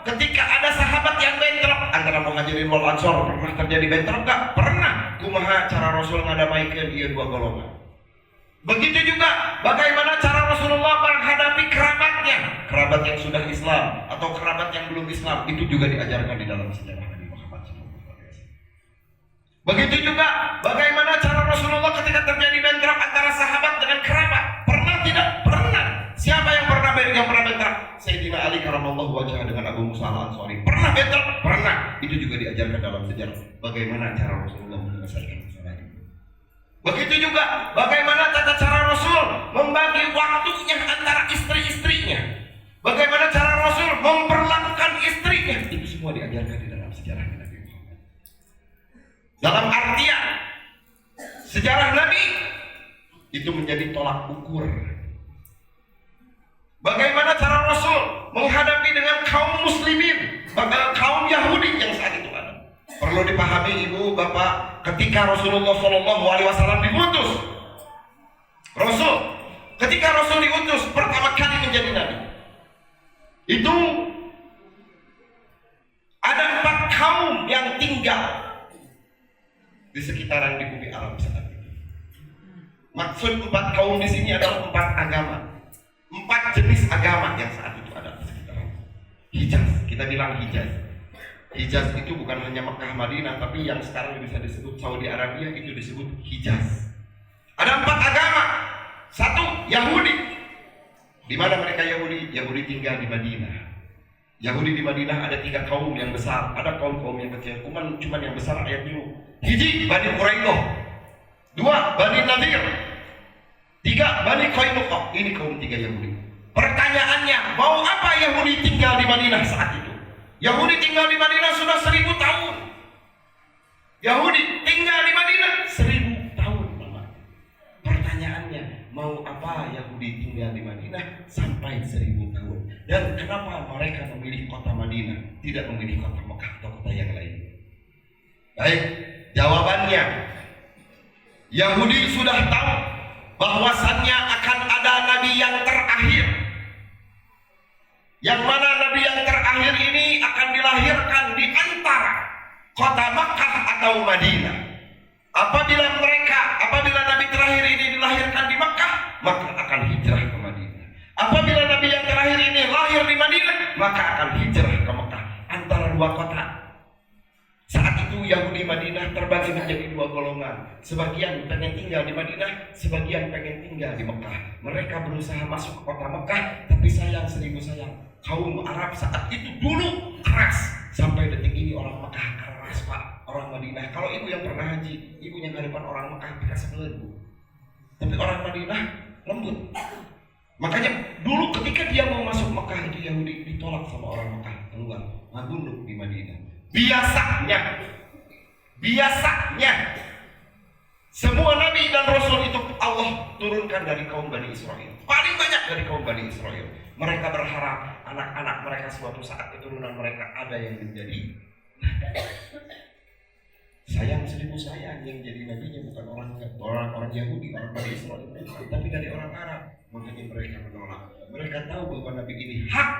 Speaker 2: ketika ada sahabat yang bentrok antara Muhajirin wal Ansor. Pernah terjadi bentrok gak? Pernah. Kumaha cara Rasul ngadamaikeun ieu dua golongan. Begitu juga bagaimana cara Rasulullah menghadapi kerabatnya, kerabat yang sudah Islam atau kerabat yang belum Islam, itu juga diajarkan di dalam sejarah Nabi Muhammad SAW. Begitu juga bagaimana cara Rasulullah ketika terjadi bentrok antara sahabat dengan kerabat. Pernah tidak? Pernah. Siapa yang pernah bentrok? Sayyidina Ali karramallahu wajhah dengan Abu Musa al-Ansari. Pernah bentrok? Pernah. Itu juga diajarkan dalam sejarah bagaimana cara Rasulullah menyelesaikan masalah itu. Begitu juga bagaimana tata cara Rasul membagi waktunya antara istri-istrinya, bagaimana cara Rasul memperlakukan istrinya. Itu semua diajarkan di dalam sejarah Nabi Muhammad. Dalam artian sejarah Nabi itu menjadi tolak ukur bagaimana cara Rasul menghadapi dengan kaum muslimin, kaum Yahudi yang saat itu ada. Perlu dipahami ibu bapak, ketika Rasulullah SAW diutus, ketika Rasul diutus pertama kali menjadi nabi, itu ada 4 kaum yang tinggal di sekitaran di bumi Arab saat itu. Maksud 4 kaum di sini adalah 4 agama, 4 jenis agama yang saat itu ada di sekitaran Hijaz. Kita bilang Hijaz. Hijaz itu bukan hanya Mekah Madinah, tapi yang sekarang bisa disebut Saudi Arabia itu disebut Hijaz. Ada 4 agama. 1, Yahudi. Di mana mereka Yahudi? Yahudi tinggal di Madinah. Yahudi di Madinah ada 3 kaum yang besar, ada kaum-kaum yang kecil. Cuman yang besar ayat dulu. Hiji, Bani Quraidah. 2, Bani Nadir. 3, Bani Qainuqa. Ini kaum 3 Yahudi. Pertanyaannya, mau apa Yahudi tinggal di Madinah saat itu? Yahudi tinggal di Madinah sudah 1000 tahun. Yahudi tinggal di Madinah 1000 tahun. Pertanyaannya, mau apa Yahudi tinggal di Madinah sampai 1000 tahun? Dan kenapa mereka memilih kota Madinah, tidak memilih kota Mekah atau kota yang lain? Baik, jawabannya, Yahudi sudah tahu bahwasannya akan ada nabi yang terakhir, yang mana nabi yang terakhir ini akan dilahirkan di antara kota Makkah atau Madinah. Apabila nabi terakhir ini dilahirkan di Makkah, maka akan hijrah ke Madinah. Apabila nabi yang terakhir ini lahir di Madinah, maka akan hijrah ke Makkah. Antara 2 kota. Saat itu Yahudi Madinah terbagi menjadi 2 golongan. Sebagian pengen tinggal di Madinah, sebagian pengen tinggal di Mekah. Mereka berusaha masuk ke kota Mekah, tapi sayang 1000 sayang, kaum Arab saat itu dulu keras. Sampai detik ini orang Mekah keras pak, orang Madinah. Kalau ibu yang pernah haji, ibunya ke depan orang Mekah pika sebelum. Tapi orang Madinah lembut. Makanya dulu ketika dia mau masuk Mekah itu Yahudi ditolak sama orang Mekah, keluar ngagunduk di Madinah. Biasanya semua nabi dan rasul itu Allah turunkan dari kaum Bani Israel. Paling banyak dari kaum Bani Israel. Mereka berharap anak-anak mereka suatu saat keturunan mereka ada yang menjadi sayang 1000 sayang yang jadi nabinya bukan orang Yahudi, orang Bani Israel, tapi dari orang Arab. Makanya mereka menolak. Mereka tahu bahwa nabi ini hak,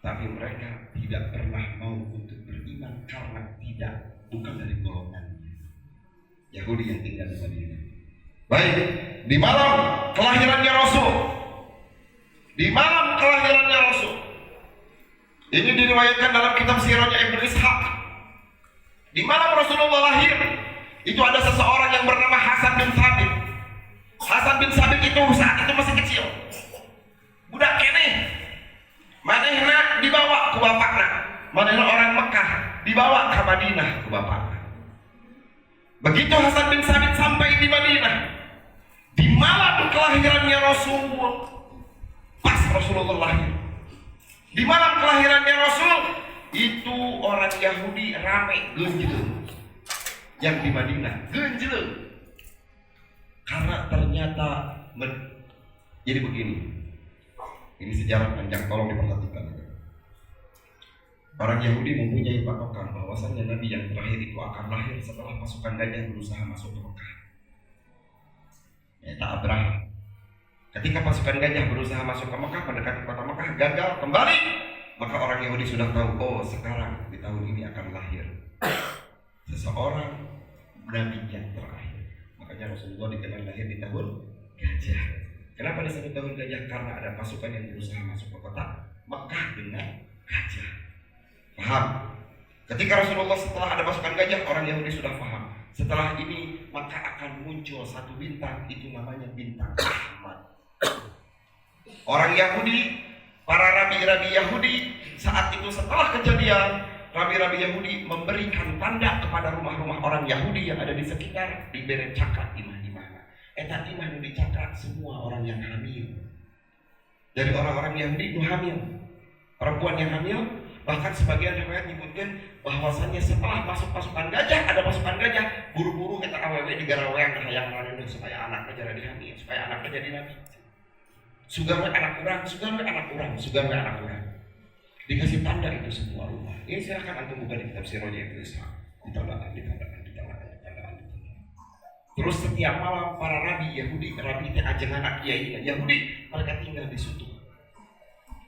Speaker 2: tapi mereka tidak pernah mau untuk beriman karena bukan dari golongan Yahudi yang tinggal di Madinah. Baik, di malam kelahirannya Rasul, ini diriwayatkan dalam kitab sirahnya Ibnu Ishaq. Di malam Rasulullah lahir, itu ada seseorang yang bernama Hasan bin Thabit. Hasan bin Thabit itu saat itu masih kecil, budak keneh. Manehna dibawa ke bapakna, manehna orang Mekah dibawa ke Madinah ke bapakna. Begitu Hasan bin Thabit sampai di Madinah, di malam kelahirannya Rasulullah, pas Rasulullah lahir, di malam kelahirannya Rasul, itu orang Yahudi rame genjleng, yang di Madinah genjleng, karena ternyata jadi begini. Ini sejarah panjang, tolong diperhatikan. Orang Yahudi mempunyai patokan bahwasannya Nabi yang terakhir itu akan lahir setelah pasukan gajah berusaha masuk ke Mekah. Eta Abraham. Ketika pasukan gajah berusaha masuk ke Mekah, mendekati kota Mekah, gagal kembali, maka orang Yahudi sudah tahu, oh sekarang di tahun ini akan lahir seseorang Nabi yang terakhir. Makanya Rasulullah dikenal lahir di tahun gajah. Kenapa disebut tahun gajah? Karena ada pasukan yang berusaha masuk ke kota Mekah dengan gajah. Paham? Ketika Rasulullah setelah ada pasukan gajah, orang Yahudi sudah paham. Setelah ini maka akan muncul satu bintang, itu namanya bintang Ahmad. Orang Yahudi, para rabi-rabi Yahudi saat itu setelah kejadian, rabi-rabi Yahudi memberikan tanda kepada rumah-rumah orang Yahudi yang ada di sekitar, diberi cakrat imah. Eta imah nu dicakrat semua orang yang hamil. Dari orang-orang Yahudi itu hamil, perempuan yang hamil. Bahkan sebagian riwayat menyebutkan bahwasannya setelah masuk pasukan gajah, ada pasukan gajah, buru-buru kita awewe digarawean hayang raneun supaya anaknya jadi hamil, supaya anaknya jadi nabi. Sugan we anak urang. Dikasih tanda itu semua rumah. Ini silakan antum buka di kitab sirahnya itu Isa. Ditandaan. Terus setiap malam para rabi Yahudi, rabi itu ajeng anak kiai Yahudi, mereka tinggal di Sutuh.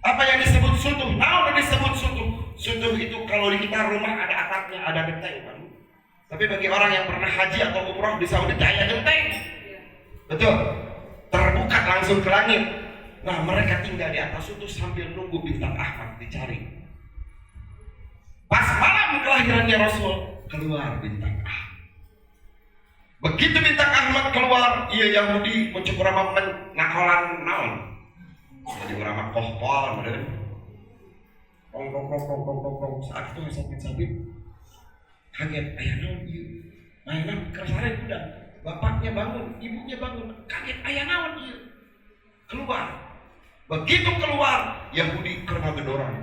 Speaker 2: Apa yang disebut Sutuh? Nah, yang disebut Sutuh. Sutuh itu kalau di kita rumah ada atapnya, ada genteng kan. Tapi bagi orang yang pernah haji atau umroh di Saudi ada genteng. Betul. Terbuka langsung ke langit. Nah, mereka tinggal di atas Sutuh sambil nunggu bintang Ahmad dicari. Pas malam kelahirannya Rasul, keluar bintang Ahmad. Begitu bintang Ahmad keluar, ia Yahudi mencukur sama ngakolan naon. Jadi orang kohpol, bener. Kong. Saat itu sabit kaget, ayah naon ieu. Ayah kersare budak. Bapaknya bangun, ibunya bangun, kaget ayah naon ieu. Keluar. Begitu keluar, Yahudi kena gedoran.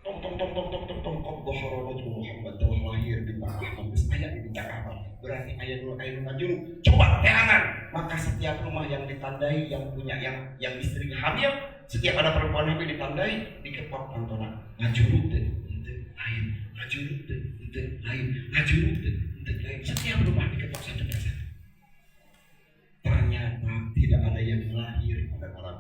Speaker 2: Tong kok gohoro Muhammad telah lahir di Makkah. Ayat di bintang Ahmad. Berarti ayat majul. Coba teangan. Maka setiap rumah yang ditandai yang punya yang istrinya hamil, setiap ada perempuan hamil ditandai, diketok pantonan. Ngajurut deh, lain. Ngajurut deh, lain. Ngajurut deh, lain. Setiap rumah diketok satu persatu. Ternyata tidak ada yang lahir pada malam.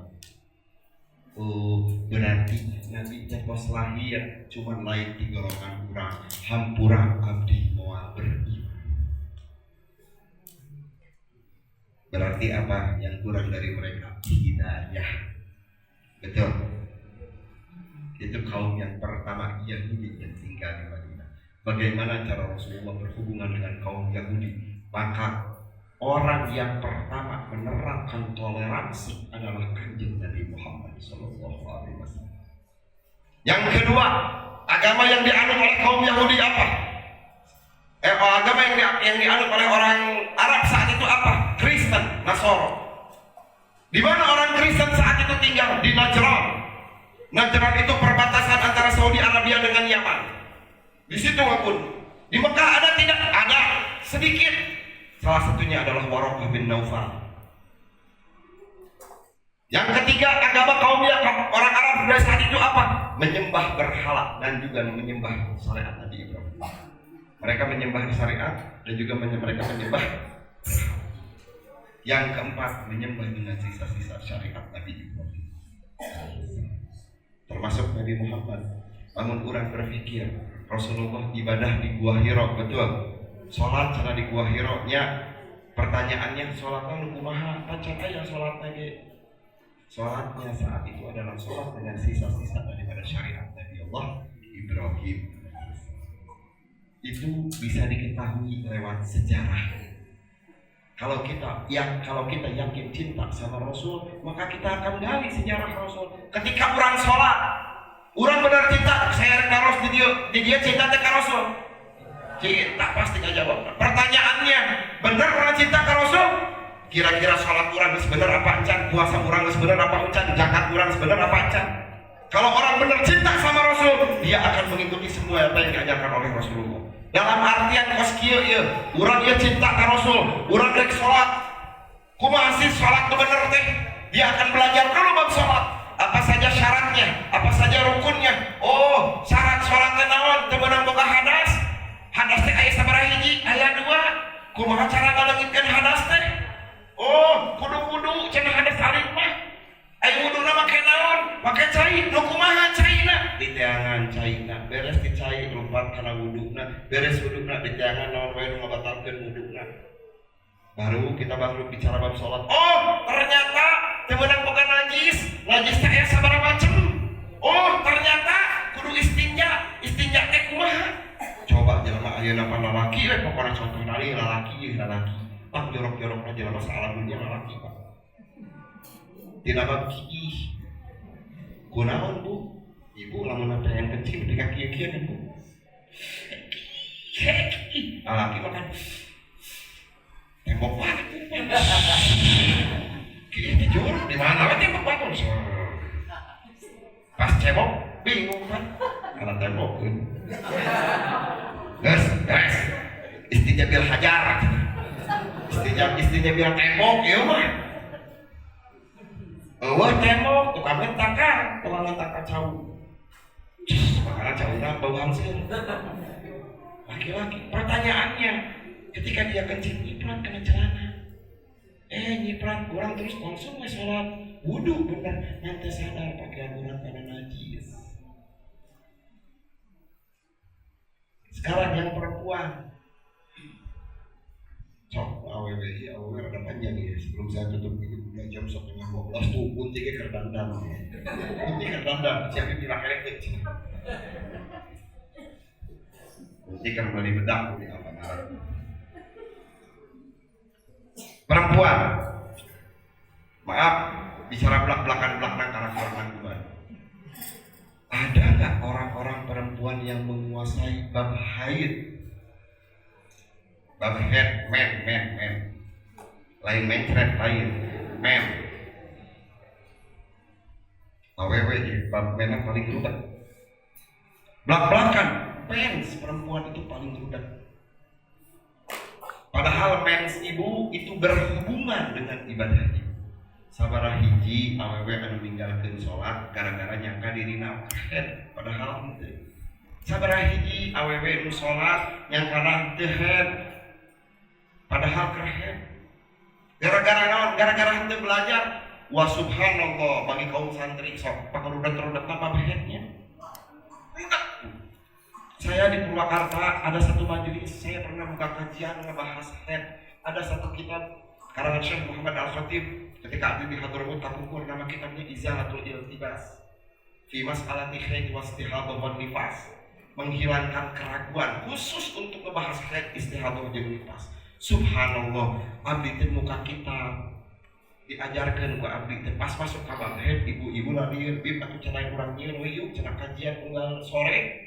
Speaker 2: Oh, berarti Nabi pas lahir cuma lain di golongan kurang hampura abdi moal beriman. Berarti apa yang kurang dari mereka? Hidayah. Betul. Itu kaum yang pertama Yahudi yang tinggal di Madinah. Bagaimana cara Rasulullah berhubungan dengan kaum Yahudi? Maka orang yang pertama menerapkan toleransi adalah Kanjeng Nabi Muhammad SAW. Yang kedua, agama yang dianut oleh kaum Yahudi apa? Agama yang dianut oleh orang Arab saat itu apa? Kristen, Nasoro. Di mana orang Kristen saat itu tinggal? Di Najran. Najran itu perbatasan antara Saudi Arabia dengan Yaman. Di situ pun. Di Mekah ada tidak? Ada sedikit. Salah satunya adalah Waraqah bin Naufal. Yang ketiga, agama kaum orang Arab pada saat itu apa? Menyembah berhala dan juga menyembah syariat Nabi Ibrahim. Mereka menyembah syariat dan juga mereka menyembah. Yang keempat, menyembah dengan sisa-sisa syariat Nabi Ibrahim. Termasuk Nabi Muhammad. Namun orang berpikir Rasulullah ibadah di Gua Hira, betul? Sholat cara di Gua Hira-nya. Pertanyaannya, sholatnya lu kumaha? Pacar ayah sholat lagi. Sholatnya saat itu adalah sholat dengan sisa-sisa daripada syariat Nabi Allah Ibrahim. Itu bisa diketahui lewat sejarah. Kalau kita yakin cinta sama Rasul, maka kita akan gali sejarah Rasul. Ketika orang sholat, orang benar cinta, saya harus di dia cinta ke Rasul. Cinta pasti gak jawab. Pertanyaannya, benar orang cinta ke Rasul? Kira-kira sholat orang sebenar apa encan? Puasa orang sebenar apa encan? Zakat orang sebenar apa encan? Kalau orang benar cinta sama Rasul, dia akan mengikuti semua apa yang diajarkan oleh Rasulullah. Dalam artian koskieu ieu, urang ieu cinta ka Rasul, urang rek salat. Kumaha sih salat teu bener teh? Dia akan belajar dulu bab salat. Apa saja syaratnya, apa saja rukunnya. Oh, syarat salat teh naon? Teu meunang boga hadas. Hadas teh aya sabaraha hiji? Aya 2. Kumaha cara ngaleungitkeun hadas teh? Oh, kudu cenah hadas alit mah. Aya wuduna make naon? Make cai. Nu kumaha caina? Diteangan caina. Beres dicai lompat kana wuduna. Beres wuduna diteangan naon wae nu ngabatalkeun wuduna. Baru kita bicara bab salat. Oh, ternyata teu meunang boga najis. Najis teh aya sabaraha macem? Oh, ternyata kudu istinja. Istinja teh kumaha? Coba jelema ayeuna pan lalaki we pokona contoh dari lalaki. Pak jorok-jorokna jelema saalamunnya lalaki, Pak. Tina bab kiih. Kunaon Bu? Ibu lamun ada yang kecil di kaki kieu Bu. Lalaki makan tembok batu. Kieu dijor di mana we tembok batu? Pas cebok bingung kan? Karena tembok. Guys. Istinja bil hajar. Istinja bil tembok ieu mah. Tembok, tukang ngentak cau. Makanan cawina bau hansel. Laki-laki. Pertanyaannya, ketika dia kencing nyiprat kena celana. Nyiprat kurang terus langsung sholat wudu benar nanti sadar pakaian orang karena najis. Sekarang yang perempuan, cok AWWI ada panjang ya. Sebelum saya tutup itu 2 jam 11:30 tuh kunti ke kerdandan. Kunti kerdandan, siapa bilang elektrik? Kunti kan beli bedak di Alfamart. Perempuan, maaf bicara belak-belakan karena kurang Tuhan. Ada nggak orang-orang perempuan yang menguasai bab haid? Bab head, men. Lain mencret, lain men. Awewe ya, bab men paling rudet. Belak-belakan, mens perempuan itu paling rudet. Padahal mens ibu itu berhubungan dengan ibadah ibu. Sabaraha hiji awewe anu ninggalkeun sholat gara-gara nyangka dirina head, padahal henteu. Sabaraha hiji awewe nu sholat nyangka teu head, padahal kerhead. Gara-gara naon? Gara-gara henteu belajar. Wa subhanallah bagi kaum santri sok pakerudet-rudet apa headnya. Rudet. Saya di Purwakarta ada satu majelis, saya pernah buka kajian ngebahas head. Ada satu kitab karangan Syekh Muhammad Al-Khatib, ketika abdi di Hadramut tapukur, nama kitabnya Izalatul Iltibas fi mas'alati haid wa istihadhah wan nifas, menghilangkan keraguan khusus untuk ngebahas haid, istihadhah jeung nifas. Subhanallah, abdi teh muka kitab diajarkeun ku abdi teh pas masuk ka bab haid, ibu-ibu lalieur bib atuh cenah urang nyieun we yuk cenah kajian unggal sore.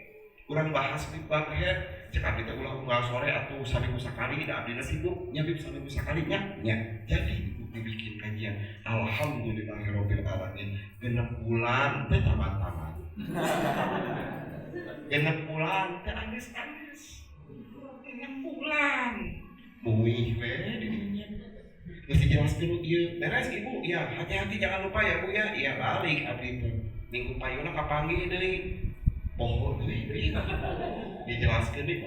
Speaker 2: Urang bahas di bab head, cek abdi teh ulah unggal sore atuh saminggu sakali, da abdina sibuk nya bib saminggu sakali nya. Jadi dibikin kajian. Alhamdulillahirabbil alamin. 6 bulan teh tamat-tamat. 6 bulan teh angges-angges. 6 bulan. Muih we di dinya. Geus dijelaskeun ieu, beres Ibu. Iya, hati-hati jangan lupa ya Bu ya. Iya balik abdi teh. Minggu payuna kapanggih deui. Pohon dijelaskan deh,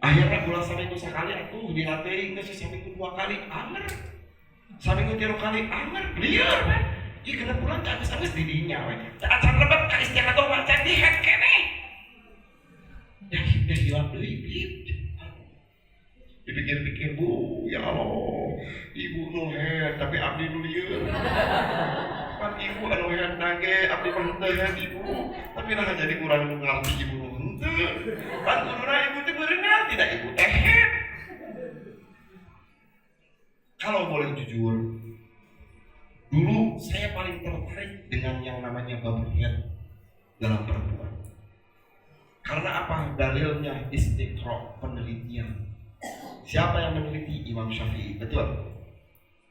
Speaker 2: akhirnya ulah saminggu sekali atuh dilatih nggak sih saminggu 2 kali anger, saminggu 3 kali anger, liar kan? Iya kena pulang habis didinya, acan lebat ka istiqatoh macam di head kene, dah hilang beli, dipikir-pikir Bu, ya Allah, Ibu nu head tapi abdi nu lieur. Kan ibu anu head nage abdi mah teu head ibu, tapi nah jadi kurang ngarti ibu nu henteu. Kan kuduna ibu teh berenang tidak ibu teh head. Kalau boleh jujur, dulu saya paling tertarik dengan yang namanya bab head dalam perempuan. Karena apa? Dalilnya istiqra, penelitian. Siapa yang meneliti? Imam Syafi'i, betul?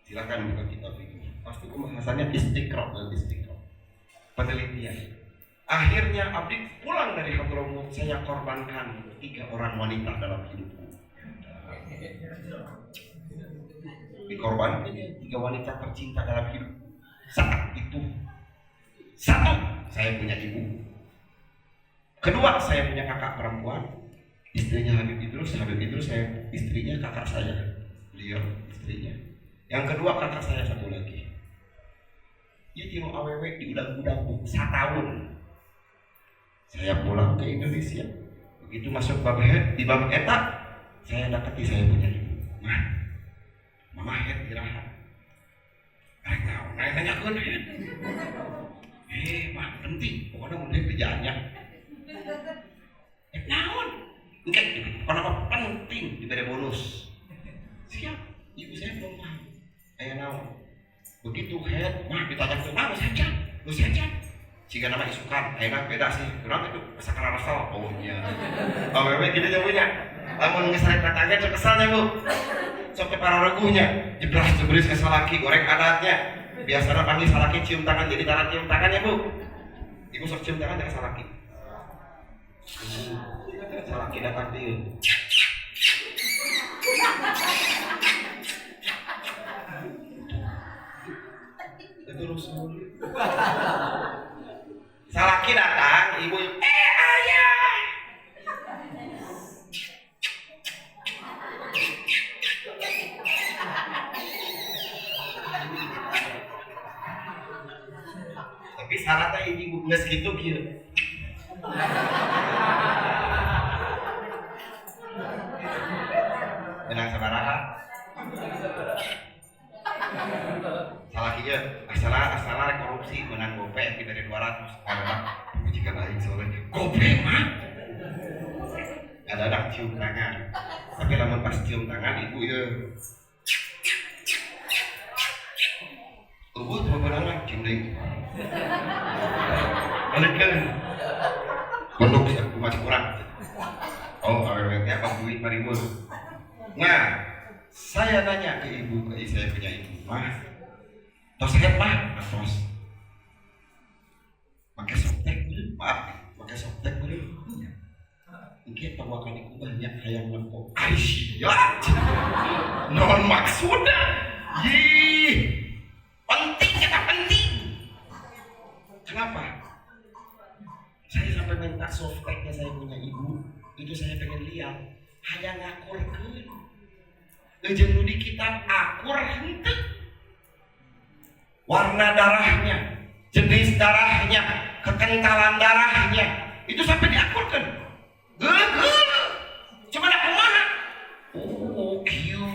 Speaker 2: Silakan buka kitab ini. Pasti pembahasannya istiqra dan istiqra, penelitian. Akhirnya abdi pulang dari Hadramut, saya korbankan 3 orang wanita dalam hidupku. Dikorbankan 3 wanita tercinta dalam hidup. Saat itu, 1, saya punya ibu. 2, saya punya kakak perempuan, istrinya Habib Idrus saya istrinya kakak saya, beliau istrinya. Yang kedua kakak saya 1 lagi. Dia tiru awewe di udang-udang 1 tahun. Saya pulang ke Indonesia. Begitu masuk bab head, di bab eta saya daketi saya punya ibu. Mama head diraha. Rek naon? Nanyakeun head. Mah penting, pokoknya mun head kerjaannya. Naon? Engke, pokoknya penting diberi bonus. Siap, ibu saya belum paham. Aya naon? Begitu head, ditanya ke mana lu saja. Jika nama isukan, enak beda sih. Kenapa itu sakara rasal? Oh iya. Awewe gitu aja punya. Lamun ngesarek tetangga cek kesalnya Bu. Sok para reguhnya, jebris ke salaki, goreng adatnya. Biasanya panggil salaki cium tangan, jadi tangan cium tangannya Bu. Ibu sok cium tangan ke salaki. Salaki datang dia. Itu rusuh. Salah salaki datang, ibu ayah. Tapi syaratnya ibu nggak segitu gitu. Menang sabaraha. Salakinya asal korupsi menang gope diberi 200. Karena jika lain soalnya gope mah. Ada cium tangan. Tapi lamun pas cium tangan ibu ya. Tubuh tuh benar cium deh. Balikan. Bentuk aku masih kurang. Oh, awalnya apa duit 5.000. Nah, saya nanya ke ibu, saya punya ibu, mah, tos head mah, tos, pakai softtek boleh, maaf, pakai softtek boleh, mungkin penguakan itu banyak hayang lempok, aisyah, non maksudnya, penting kita penting, kenapa? Saya sampai minta softteknya saya punya ibu, itu saya pengen lihat, hayang ngakur ke. Jeung di kitab akur henteu. Warna darahnya, jenis darahnya, kekentalan darahnya, itu sampai diakurkan. Coba dah kumaha? Oh, kieu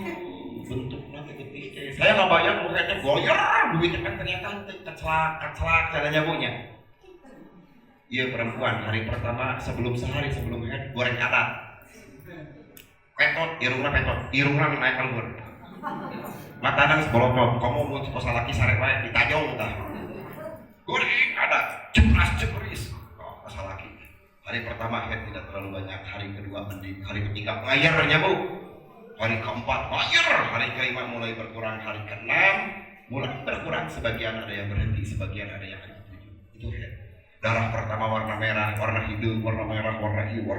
Speaker 2: bentukna teh getih teh. Saya nggak bayar mau kata goyor, duitnya kan ternyata keclak caranya punya. Iya perempuan hari pertama sehari sebelum head goreng adat. Petot, irungna naik kalbur. Mata nang sebolotot, kamu mau sekolah laki sare wae ditajong tah. Goreng ada, cepras. Oh, masalah laki. Hari pertama head tidak terlalu banyak, hari kedua mending, hari ketiga ngayarnya Bu. Hari keempat ngayar, hari kelima mulai berkurang, hari keenam mulai berkurang, sebagian ada yang berhenti, sebagian ada yang lanjut. Itu head. Darah pertama warna merah, warna hidung, warna merah, warna hijau.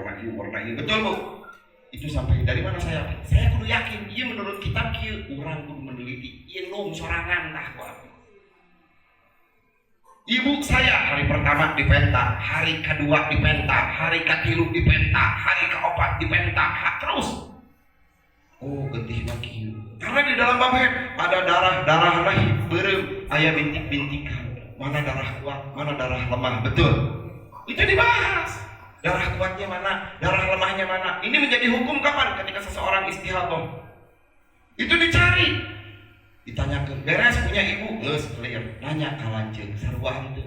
Speaker 2: Betul Bu? Itu sampai dari mana saya yakin? Saya kudu yakin, iya menurut kitab kieu urang kudu meneliti, ieu lung sorangan tah ku abdi. Ibu saya hari pertama dipenta, hari kedua dipenta, hari ketilu dipenta, hari keempat dipenta, terus. Oh, getih mah kieu. Karena di dalam bab ada darah beureum, aya bintik-bintikan. Mana darah kuat, mana darah lemah, betul. Itu dibahas. Darah kuatnya mana, darah lemahnya mana. Ini menjadi hukum kapan? Ketika seseorang istihadah. Itu dicari. Ditanyakan, beres punya ibu? Clear. Nanya kalanceun, sarua itu.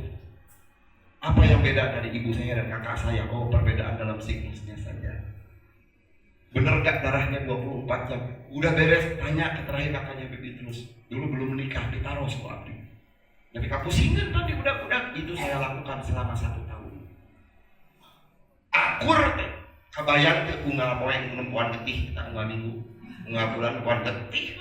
Speaker 2: Apa yang beda dari ibu saya dan kakak saya? Oh, perbedaan dalam siklusnya saja. Bener gak darahnya 24 jam? Udah beres, tanya ke terakhir kakaknya bibi terus. Dulu belum menikah, ditaruh sekolah abdi. Tapi kapusingan tadi budak-budak. Itu saya lakukan selama 1 tahun. Akur teh kabayang teh unggal poe perempuan getih kita unggal minggu unggal bulan perempuan getih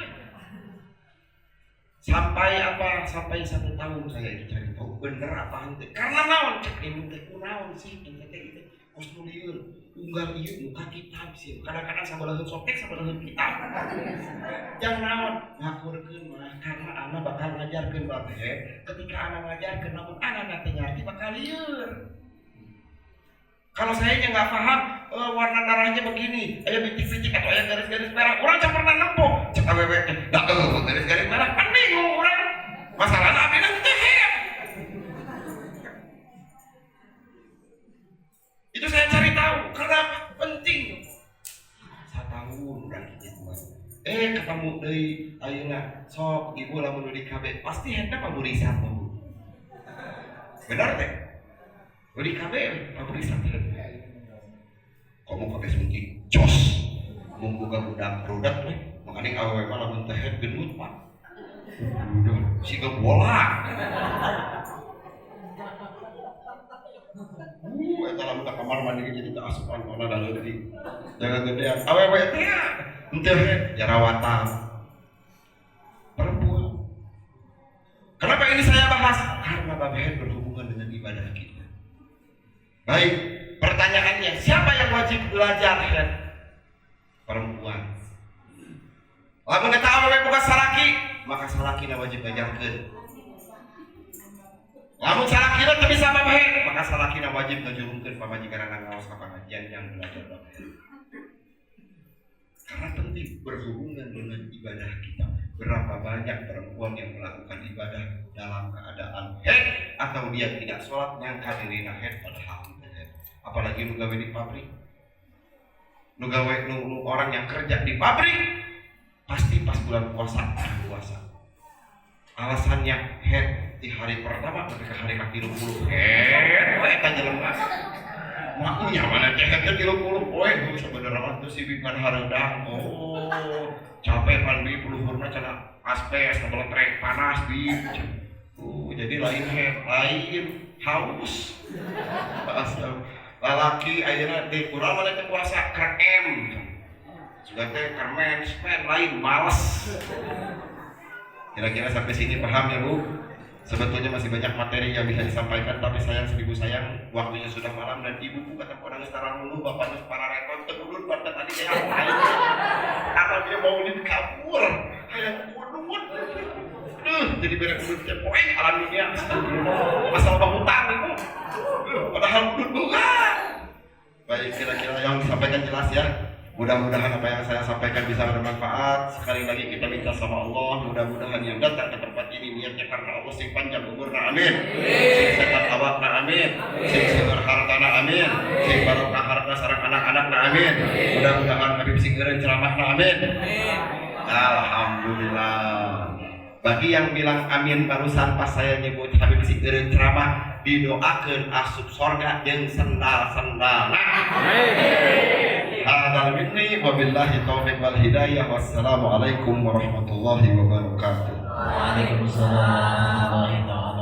Speaker 2: sampai 1 tahun saya dicari tahu bener apa henteu karena naon cek ilmu teh kunaon sih teh itu kos nu lieur unggal ieu muka kitab sih kadang-kadang sabaraha sotek sabaraha kitab yang naon ngakurkeun mah karena ana bakal ngajarkeun bae ketika ana ngajarkeun namun ana teh ngarti bakal lieur. Kalau saya nggak paham warna darahnya begini, ada bintik-bintik atau ada garis-garis merah, orang jangan pernah nempuh. Cek awewe, garis-garis merah, kan bingung orang. Masalahnya apa yang kita hebat? Itu saya cari tahu, karena penting. 1 tahun udah gitu. Ketemu dari ayeuna sok ibu lamun di KB, pasti hendak paburisan Bu. Benar teh? Di KB paburisan. Kamu pakai suntik jos membuka budak makanya awewe mah lamun teh gendut Pak udah siga bola eta lamun ka kamar mandi jadi tak asupan mana da leutik jaga gedean awewe teh henteu jarawatan perempuan. Kenapa ini saya bahas? Karena babehe berhubungan dengan ibadah kita. Baik, pertanyaannya, siapa yang wajib belajar head? Perempuan. Lamun eta awewe boga salaki, maka salakina wajib ngajarkeun. Lamun salakina teu bisa babehe, maka asa lakina wajib ngajurungkeun pamajikanana ngaos ka pengajian yang belajar doa. Karena penting berhubungan dengan ibadah kita. Berapa banyak perempuan yang melakukan ibadah dalam keadaan head atau dia tidak sholat nyangka dirinya head padahal tidak head. Apalagi nu gawe di pabrik, nu orang yang kerja di pabrik pasti pas bulan puasa. Alasannya head di hari pertama tapi ke hari ke-30 head we ka jelema. Makunya mana headnya 30 poe sebenarnya tuh si bikan hareudang. Oh, capek pan bi puluhurna cenah aspes ngeletrek panas bi. Jadi lain head, lain haus. Asal lalaki ayeuna teh kurang mana teh puasa krem. Sudah teh kermen, spen lain males. Kira-kira sampai sini paham ya Bu? Sebetulnya masih banyak materi yang bisa disampaikan, tapi sayang seribu sayang waktunya sudah malam dan ibuku kata orang setara dulu bapak nus para rekor terulun pada tadi kayak apa karena dia mau ini kabur kayak kudut jadi beres kudutnya poin alam dunia asal bangutan itu padahal kudut juga. Baik, kira-kira yang disampaikan jelas ya. Mudah-mudahan apa yang saya sampaikan bisa bermanfaat. Sekali lagi kita minta sama Allah, mudah-mudahan yang datang ke tempat ini niatnya karena Allah sing panjang umurna amin, sing sehat awakna amin, sing seueur hartana amin, sing barokah harta sareng anak-anakna amin. Mudah-mudahan Habib sing eureun ceramahna amin. Alhamdulillah. Bagi yang bilang amin barusan pas saya nyebut Habib sing eureun ceramah, didoakeun asup sorga jeung sendal-sendalna. Hadal minni wabillahi taufiq wal hidayah. Wassalamualaikum warahmatullahi wabarakatuh.
Speaker 3: Waalaikumsalam warahmatullahi wabarakatuh.